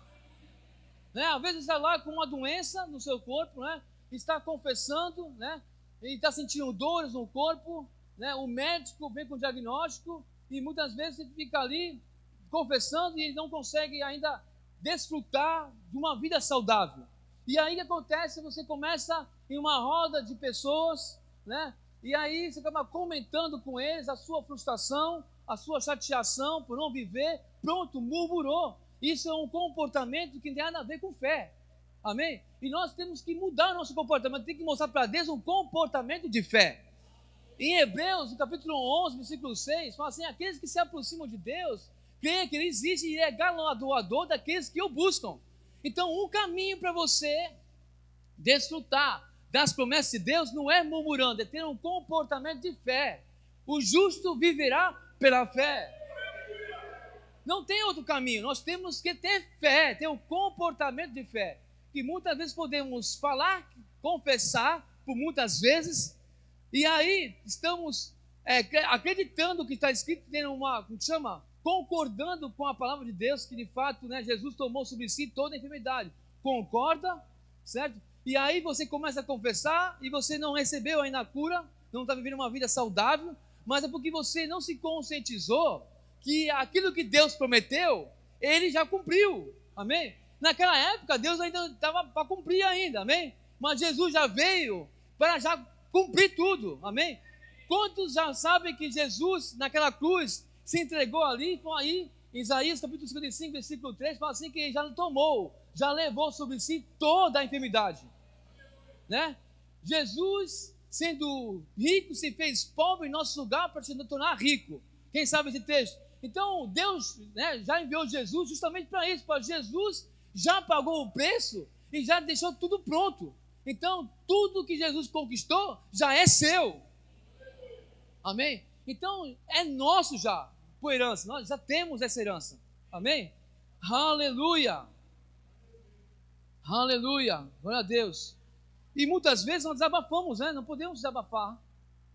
Né? Às vezes você está lá com uma doença no seu corpo, né? Está confessando, né? E está sentindo dores no corpo, né? O médico vem com o diagnóstico e muitas vezes você fica ali confessando e ele não consegue ainda desfrutar de uma vida saudável. E aí o que acontece? Você começa em uma roda de pessoas, né? E aí você acaba comentando com eles a sua frustração, a sua chateação por não viver, pronto, murmurou. Isso é um comportamento que não tem nada a ver com fé. Amém? E nós temos que mudar o nosso comportamento, tem que mostrar para Deus um comportamento de fé. Em Hebreus, no capítulo 11, versículo 6, fala assim: aqueles que se aproximam de Deus, creem que Ele existe e é galardoador daqueles que o buscam. Então, um caminho para você desfrutar das promessas de Deus não é murmurando, é ter um comportamento de fé. O justo viverá pela fé. Não tem outro caminho, nós temos que ter fé, ter um comportamento de fé. Que muitas vezes podemos falar, confessar, por muitas vezes, e aí estamos acreditando o que está escrito, tendo como chama? Concordando com a palavra de Deus, que de fato, né, Jesus tomou sobre si toda a enfermidade. Concorda, certo? E aí você começa a confessar e você não recebeu ainda a cura, não está vivendo uma vida saudável, mas é porque você não se conscientizou que aquilo que Deus prometeu, Ele já cumpriu, amém? Naquela época, Deus ainda estava para cumprir ainda, amém? Mas Jesus já veio para já cumprir tudo, amém? Quantos já sabem que Jesus, naquela cruz, se entregou ali, então aí, Isaías capítulo 55, versículo 3, fala assim que Ele já tomou, já levou sobre si toda a enfermidade, né? Jesus, sendo rico, se fez pobre em nosso lugar para se tornar rico. Quem sabe esse texto? Então, Deus, né, já enviou Jesus justamente para isso, para Jesus já pagou o preço e já deixou tudo pronto. Então, tudo que Jesus conquistou já é seu. Amém? Então, é nosso já. por herança, nós já temos essa herança. Amém? Aleluia! Aleluia! Glória a Deus. E muitas vezes nós desabafamos, né? Não podemos desabafar.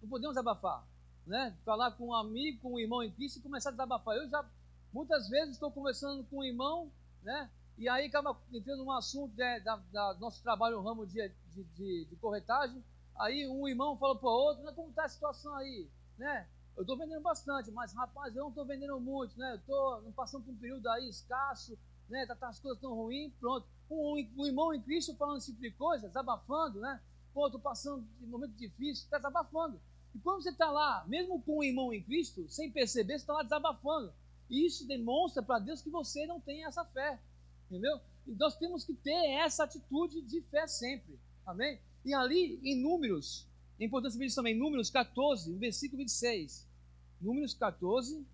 Não podemos desabafar, né? Falar com um amigo, com um irmão em Cristo e começar a desabafar. Eu já, muitas vezes, estou conversando com um irmão, né? E aí acaba entrando num assunto da nosso trabalho no ramo de corretagem. Aí um irmão falou para o outro, né? Como está a situação aí, né? Eu estou vendendo bastante, mas rapaz, eu não estou vendendo muito, né? Eu estou passando por um período aí escasso, né? As coisas estão ruins, pronto. Um irmão em Cristo falando esse tipo de coisa, desabafando, né? Pô, estou passando de um momento difícil, está desabafando. E quando você está lá, mesmo com um irmão em Cristo, sem perceber, você está lá desabafando. E isso demonstra para Deus que você não tem essa fé, entendeu? E nós temos que ter essa atitude de fé sempre, amém? E ali, em Números, é importante saber isso também, Números 14, versículo 26. Números 14,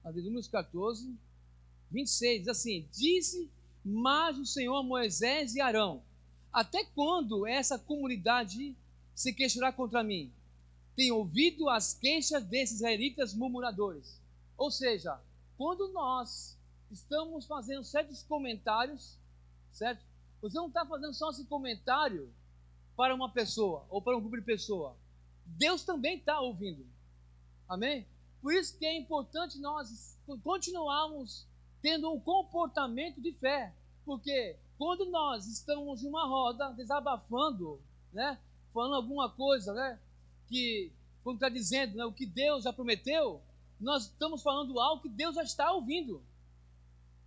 Números 14, 26, diz assim: disse mais o Senhor a Moisés e Arão: até quando essa comunidade se queixará contra mim? Tenho ouvido as queixas desses israelitas murmuradores. Ou seja, quando nós estamos fazendo certos comentários, certo? Você não está fazendo só esse comentário para uma pessoa ou para um grupo de pessoas. Deus também está ouvindo. Amém? Por isso que é importante nós continuarmos tendo um comportamento de fé. Porque quando nós estamos em uma roda, desabafando, né? Falando alguma coisa, né? Que, como está dizendo, né? O que Deus já prometeu, nós estamos falando algo que Deus já está ouvindo.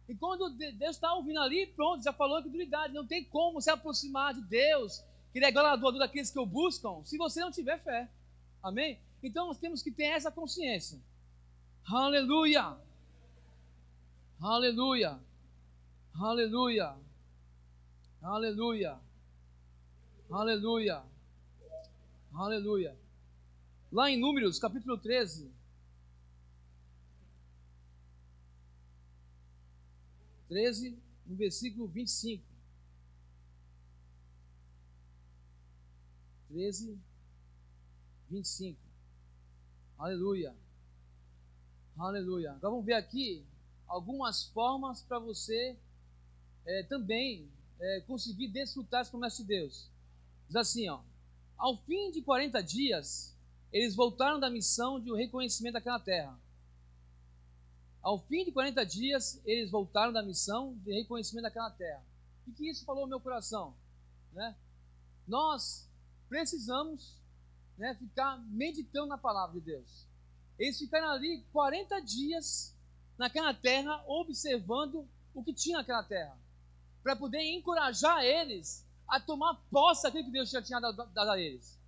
E quando Deus está ouvindo ali, pronto, já falou a incredulidade. Não tem como se aproximar de Deus, que Ele é galardoador daqueles que o buscam, se você não tiver fé. Amém? Então nós temos que ter essa consciência. Aleluia! Aleluia! Aleluia! Aleluia! Aleluia! Aleluia! Lá em Números, capítulo 13, 13, no versículo 25. 13, 25. Aleluia. Aleluia. Agora vamos ver aqui algumas formas para você também conseguir desfrutar as promessas de Deus. Diz assim, ó: ao fim de 40 dias, eles voltaram da missão de reconhecimento daquela terra. Ao fim de 40 dias, eles voltaram da missão de reconhecimento daquela terra. O que isso falou no meu coração? Né? Nós precisamos, né, ficar meditando na palavra de Deus. Eles ficaram ali 40 dias naquela terra, observando o que tinha naquela terra, para poder encorajar eles a tomar posse daquilo que Deus já tinha dado a eles.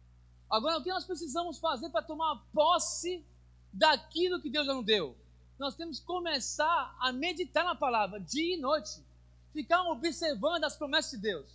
Agora, o que nós precisamos fazer para tomar posse daquilo que Deus já nos deu? Nós temos que começar a meditar na palavra, dia e noite. Ficar observando as promessas de Deus.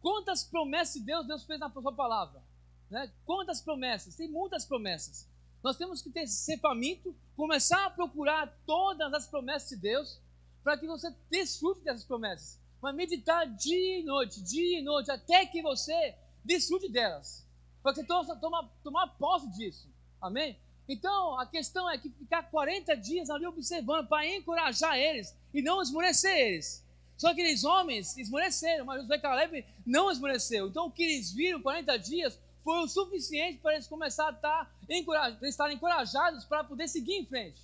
Quantas promessas de Deus fez na sua palavra? Né? Quantas promessas? Tem muitas promessas. Nós temos que ser faminto, começar a procurar todas as promessas de Deus, para que você desfrute dessas promessas. Mas meditar dia e noite, até que você desfrute delas. Para que você tomar posse disso. Amém? Então, a questão é que ficar 40 dias ali observando para encorajar eles e não esmorecer eles. Só que aqueles homens esmoreceram, mas Josué e Caleb não esmoreceu. Então, o que eles viram 40 dias foi o suficiente para eles começarem a estarem encorajados para poder seguir em frente.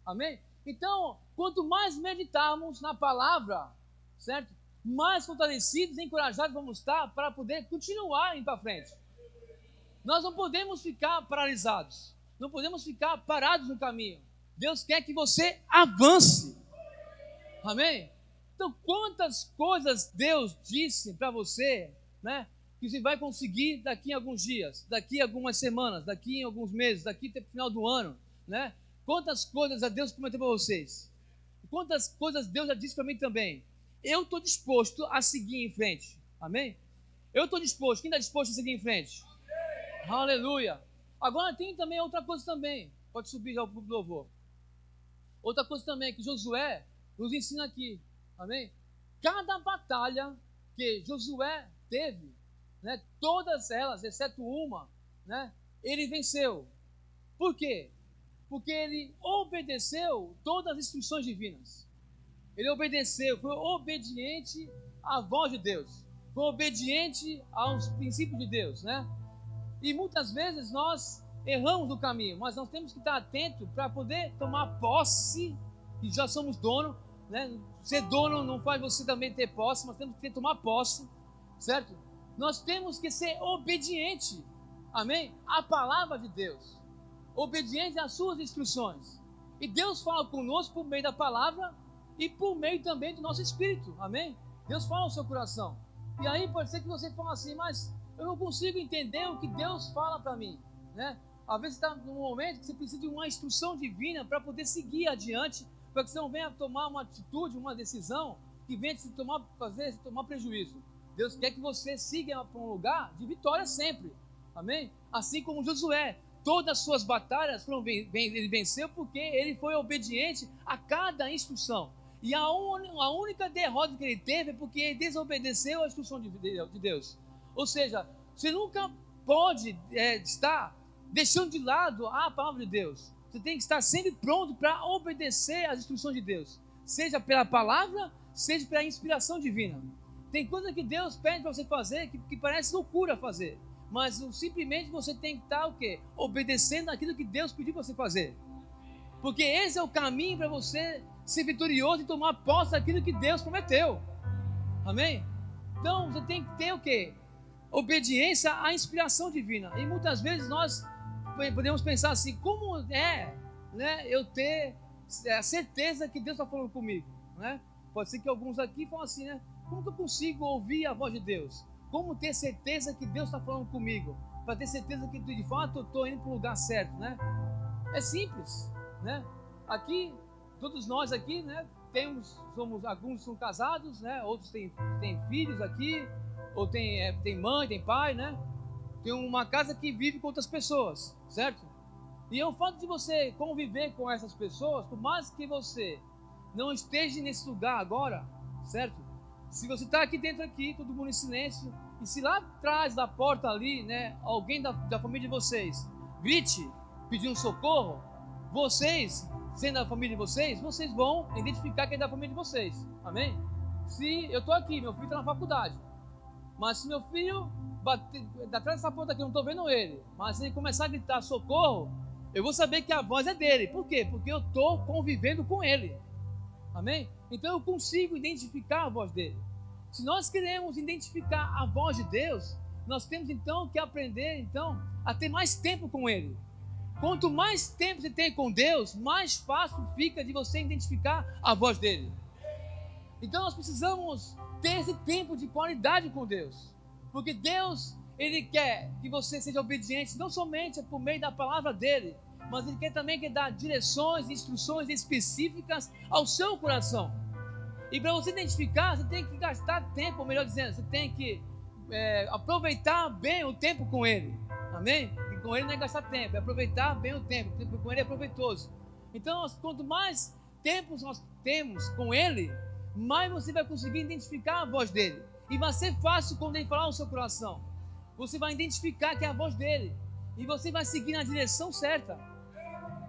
Amém? Então, quanto mais meditarmos na palavra, certo? Mais fortalecidos e encorajados vamos estar para poder continuar indo para frente. Nós não podemos ficar paralisados. Não podemos ficar parados no caminho. Deus quer que você avance. Amém? Então, quantas coisas Deus disse para você, né? Que você vai conseguir daqui a alguns dias, daqui a algumas semanas, daqui a alguns meses, daqui até o final do ano, né? Quantas coisas a Deus prometeu para vocês? Quantas coisas Deus já disse para mim também? Eu estou disposto a seguir em frente. Amém? Eu estou disposto. Quem está disposto a seguir em frente? Aleluia. Agora tem também outra coisa também. Pode subir já o público do louvor. Outra coisa também que Josué nos ensina aqui. Amém? Cada batalha que Josué teve, né, todas elas, exceto uma, né, ele venceu. Por quê? Porque ele obedeceu todas as instruções divinas. Ele obedeceu, foi obediente à voz de Deus. Foi obediente aos princípios de Deus, né? E muitas vezes nós erramos no caminho, mas nós temos que estar atentos para poder tomar posse, que já somos dono, né? Ser dono não faz você também ter posse, mas temos que tomar posse, certo? Nós temos que ser obediente, amém? À palavra de Deus, obediente às suas instruções. E Deus fala conosco por meio da palavra e por meio também do nosso espírito, amém? Deus fala no seu coração. E aí pode ser que você fale assim, mas eu não consigo entender o que Deus fala para mim, né? Às vezes você está num momento que você precisa de uma instrução divina para poder seguir adiante, para que você não venha tomar uma atitude, uma decisão que venha te tomar prejuízo. Deus quer que você siga para um lugar de vitória sempre, amém? Assim como Josué, todas as suas batalhas ele venceu porque ele foi obediente a cada instrução. E a única derrota que ele teve é porque ele desobedeceu a instrução de Deus. Ou seja, você nunca pode estar deixando de lado a palavra de Deus. Você tem que estar sempre pronto para obedecer às instruções de Deus. Seja pela palavra, seja pela inspiração divina. Tem coisa que Deus pede para você fazer que parece loucura fazer. Mas simplesmente você tem que estar o quê? Obedecendo aquilo que Deus pediu para você fazer. Porque esse é o caminho para você ser vitorioso e tomar posse daquilo que Deus prometeu. Amém? Então você tem que ter o quê? Obediência à inspiração divina. E muitas vezes nós podemos pensar assim, como é, né, eu ter a certeza que Deus está falando comigo, né? Pode ser que alguns aqui falam assim, né? Como que eu consigo ouvir a voz de Deus? Como ter certeza que Deus está falando comigo? Para ter certeza que de fato eu estou indo para o lugar certo, né? É simples, né? Aqui, todos nós aqui, né? Alguns são casados, né? Outros têm filhos aqui, ou tem mãe, tem pai, né? Tem uma casa que vive com outras pessoas, certo? E é o fato de você conviver com essas pessoas, por mais que você não esteja nesse lugar agora, certo? Se você está aqui dentro, todo mundo em silêncio, e se lá atrás da porta ali, né, alguém da família de vocês grite, pedindo socorro, vocês, sendo da família de vocês vão identificar quem é da família de vocês, amém? Se eu estou aqui, meu filho está na faculdade, mas se meu filho bater atrás dessa porta aqui, eu não estou vendo ele, mas se ele começar a gritar socorro, eu vou saber que a voz é dele. Por quê? Porque eu estou convivendo com ele, amém? Então eu consigo identificar a voz dele. Se nós queremos identificar a voz de Deus, nós temos então que aprender então a ter mais tempo com ele. Quanto mais tempo você tem com Deus, mais fácil fica de você identificar a voz dele. Então nós precisamos ter esse tempo de qualidade com Deus, porque Deus, Ele quer que você seja obediente não somente por meio da palavra dele, mas Ele quer também dar direções, instruções específicas ao seu coração. E para você identificar, você tem que gastar tempo, ou melhor dizendo, você tem que aproveitar bem o tempo com Ele, amém? E com Ele não é gastar tempo, é aproveitar bem o tempo com Ele é proveitoso. Então, quanto mais tempo nós temos com Ele, mais você vai conseguir identificar a voz dele. E vai ser fácil quando ele falar no seu coração. Você vai identificar que é a voz dele. E você vai seguir na direção certa.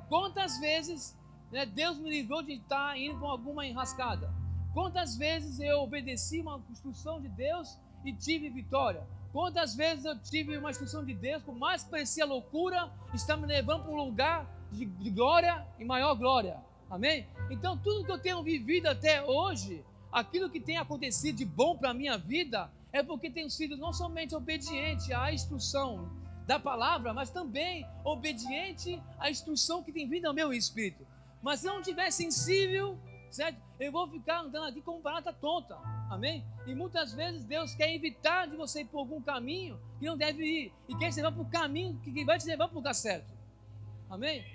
Quantas vezes, né, Deus me livrou de estar indo com alguma enrascada? Quantas vezes eu obedeci uma instrução de Deus e tive vitória? Quantas vezes eu tive uma instrução de Deus, por mais que parecia loucura, está me levando para um lugar de glória e maior glória. Amém? Então tudo que eu tenho vivido até hoje, aquilo que tem acontecido de bom para a minha vida, é porque tenho sido não somente obediente à instrução da palavra, mas também obediente à instrução que tem vindo ao meu espírito. Mas se eu não estiver sensível, certo? Eu vou ficar andando aqui como barata tonta, amém? E muitas vezes Deus quer evitar de você ir por algum caminho que não deve ir, e quer te levar para o caminho que vai te levar para o lugar certo, amém?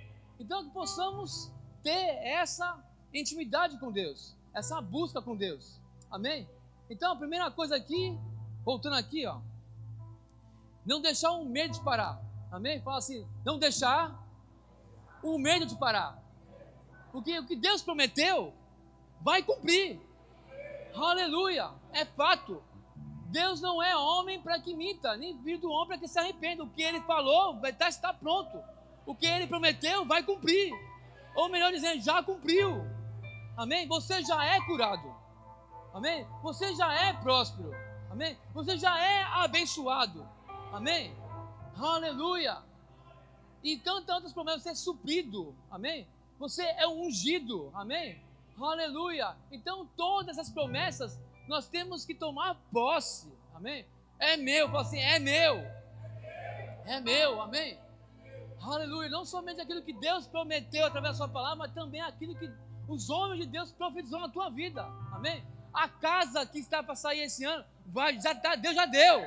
Então que possamos ter essa intimidade com Deus, essa busca com Deus, amém? Então a primeira coisa aqui, voltando aqui, ó, não deixar o medo de parar, amém? Fala assim, não deixar o medo de parar, porque o que Deus prometeu vai cumprir, aleluia, é fato. Deus não é homem para que minta, nem filho do homem para que se arrependa. O que ele falou vai estar pronto. O que Ele prometeu vai cumprir. Ou melhor dizendo, já cumpriu. Amém? Você já é curado. Amém? Você já é próspero. Amém? Você já é abençoado. Amém? Aleluia. E tantas outras promessas, você é suprido. Amém? Você é ungido. Amém? Aleluia. Então todas as promessas nós temos que tomar posse. Amém? É meu. Fala assim, é meu. É meu. Amém? Aleluia. Não somente aquilo que Deus prometeu através da sua palavra, mas também aquilo que os homens de Deus profetizam na tua vida. Amém? A casa que está para sair esse ano, Deus já deu.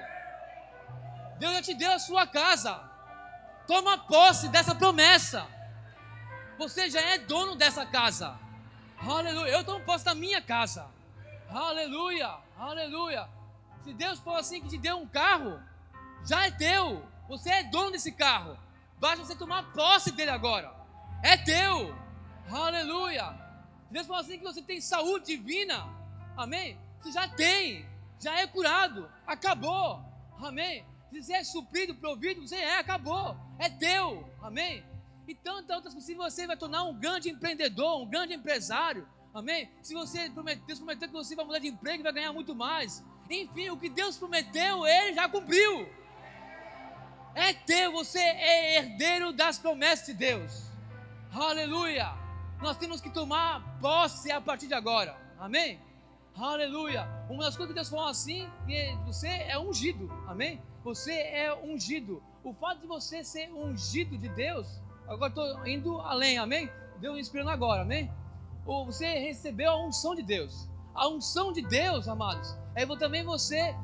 Deus já te deu a sua casa. Toma posse dessa promessa. Você já é dono dessa casa. Aleluia. Eu tomo posse da minha casa. Aleluia. Aleluia. Se Deus for assim que te deu um carro, já é teu. Você é dono desse carro. Basta você tomar posse dele agora. É teu. Aleluia. Se Deus for assim que você tem saúde divina, amém? Você já tem. Já é curado. Acabou. Amém? Se você é suprido, provido, você acabou. É teu. Amém? E tantas outras coisas. Se você vai tornar um grande empreendedor, um grande empresário, amém? Se Deus prometeu que você vai mudar de emprego e vai ganhar muito mais. Enfim, o que Deus prometeu, Ele já cumpriu. É teu, você é herdeiro das promessas de Deus. Aleluia. Nós temos que tomar posse a partir de agora. Amém? Aleluia. Uma das coisas que Deus falou assim, que você é ungido. Amém? Você é ungido. O fato de você ser ungido de Deus, agora estou indo além, amém? Deus me inspirando agora, amém? Ou você recebeu a unção de Deus. A unção de Deus, amados, é também você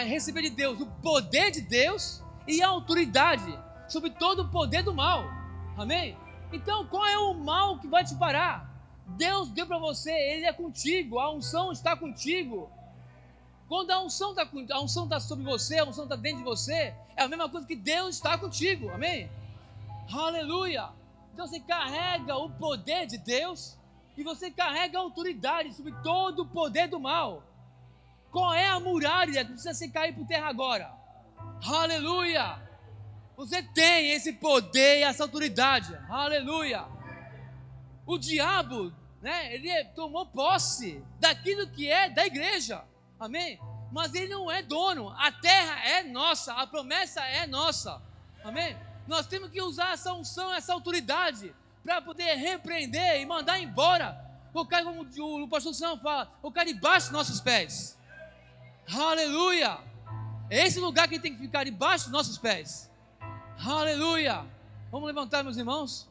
receber de Deus o poder de Deus e a autoridade sobre todo o poder do mal. Amém? Então, qual é o mal que vai te parar? Deus deu para você, Ele é contigo, a unção está contigo. Quando a unção está sobre você, a unção está dentro de você, é a mesma coisa que Deus está contigo. Amém? Aleluia. Então você carrega o poder de Deus e você carrega a autoridade sobre todo o poder do mal. Qual é a muralha que precisa ser cair por terra agora? Aleluia. Você tem esse poder e essa autoridade. Aleluia. O diabo, né, ele tomou posse daquilo que é da igreja. Amém? Mas ele não é dono. A terra é nossa. A promessa é nossa. Amém? Nós temos que usar essa unção, essa autoridade para poder repreender e mandar embora o cara, como o pastor Sam fala, o cara debaixo dos nossos pés. Aleluia. É esse lugar que tem que ficar debaixo dos nossos pés. Aleluia. Vamos levantar, meus irmãos.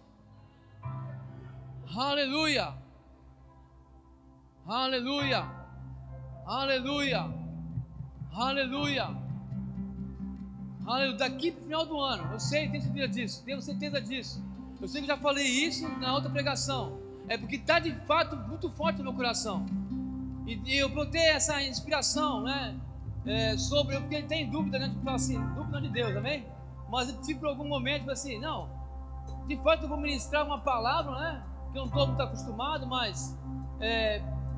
Aleluia. Aleluia. Aleluia. Aleluia. Aleluia. Daqui para o final do ano, eu sei, tenho certeza disso. Eu sei que já falei isso na outra pregação. É porque está de fato muito forte no meu coração. E eu botei essa inspiração, né? Sobre, eu fiquei em dúvida, né? Tipo assim, dúvida de Deus, amém? Mas eu tive por algum momento, assim, não, de fato eu vou ministrar uma palavra, né? Que eu não estou muito acostumado, mas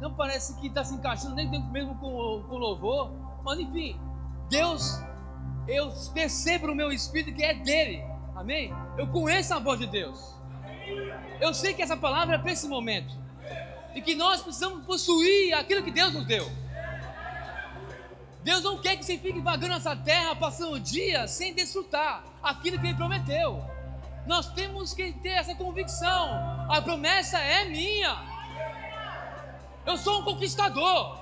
não parece que está se encaixando nem dentro mesmo com louvor. Mas enfim, Deus, eu percebo no meu espírito que é dele, amém? Eu conheço a voz de Deus. Eu sei que essa palavra é para esse momento. E que nós precisamos possuir aquilo que Deus nos deu. Deus não quer que você fique vagando nessa terra, passando o dia sem desfrutar aquilo que Ele prometeu. Nós temos que ter essa convicção. A promessa é minha. Eu sou um conquistador.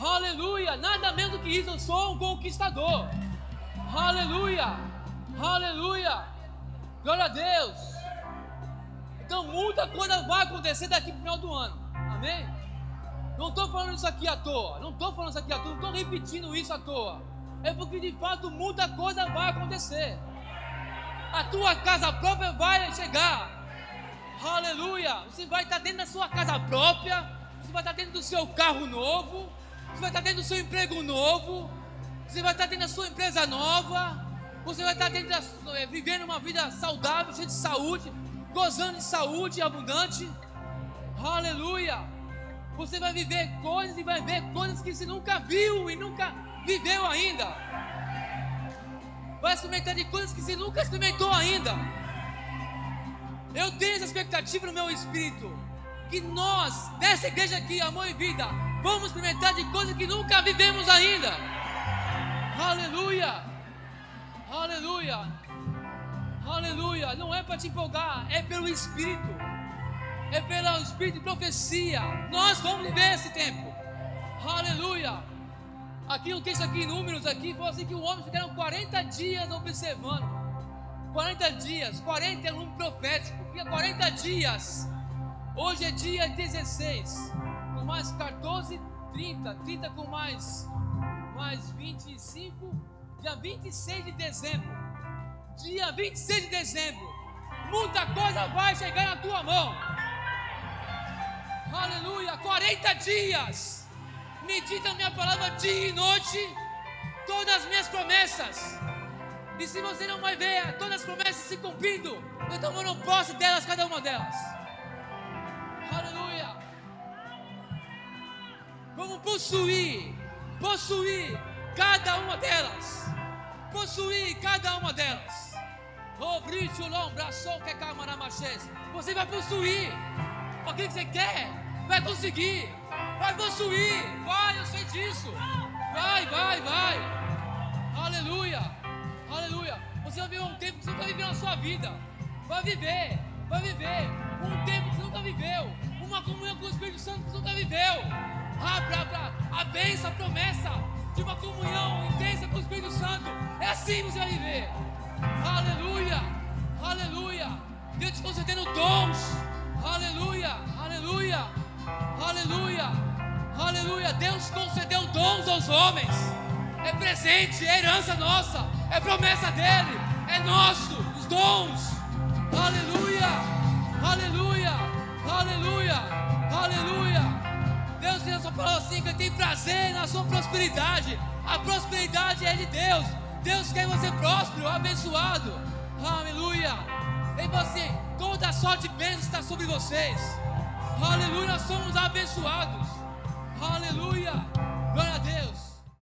Aleluia. Nada menos do que isso, eu sou um conquistador. Aleluia. Aleluia. Glória a Deus. Então muita coisa vai acontecer daqui para o final do ano. Amém? Não estou falando isso aqui à toa. Não estou falando isso aqui à toa. Não estou repetindo isso à toa. É porque de fato muita coisa vai acontecer. A tua casa própria vai chegar. Aleluia. Você vai estar dentro da sua casa própria. Você vai estar dentro do seu carro novo. Você vai estar dentro do seu emprego novo. Você vai estar dentro da sua empresa nova. Você vai estar dentro vivendo uma vida saudável, cheia de saúde, gozando de saúde abundante. Aleluia. Você vai viver coisas e vai ver coisas que você nunca viu e nunca viveu ainda. Vai experimentar de coisas que você nunca experimentou ainda. Eu tenho essa expectativa no meu espírito, que nós, dessa igreja aqui, Amor e Vida, vamos experimentar de coisas que nunca vivemos ainda. Aleluia, aleluia, aleluia. Não é para te empolgar, é pelo Espírito, é pelo Espírito de profecia. Nós vamos viver esse tempo. Aleluia. Aqui um texto aqui em Números aqui, falou assim que o homem ficaram 40 dias observando. 40 dias, 40 é um número profético, fica 40 dias. Hoje é dia 16, com mais 14, 30 com mais 25, dia 26 de dezembro. Dia 26 de dezembro, muita coisa vai chegar na tua mão. Aleluia, 40 dias. Medita a minha palavra dia e noite, todas as minhas promessas. E se você não vai ver todas as promessas se cumprindo, então eu não posso delas, cada uma delas. Aleluia. Vamos possuir cada uma delas. Possuir cada uma delas. Você vai possuir aquilo que você quer, vai conseguir, vai possuir. Vai, eu sei disso. Vai. Aleluia. Aleluia. Você vai viver um tempo que você nunca viveu na sua vida. Vai viver um tempo que você nunca viveu. Uma comunhão com o Espírito Santo que você nunca viveu. A bênção, a promessa de uma comunhão intensa com o Espírito Santo. É assim que você vai viver. Aleluia, aleluia. Deus te concedendo dons. Aleluia, aleluia, aleluia, aleluia. Deus concedeu dons aos homens. É presente, é herança nossa, é promessa dele, é nosso, os dons. Aleluia, aleluia, aleluia, aleluia. Deus tem a sua palavra assim, que ele tem prazer na sua prosperidade. A prosperidade é de Deus. Deus quer você próspero, abençoado. Aleluia. E você, toda a sorte de bênção está sobre vocês. Aleluia, nós somos abençoados. Aleluia.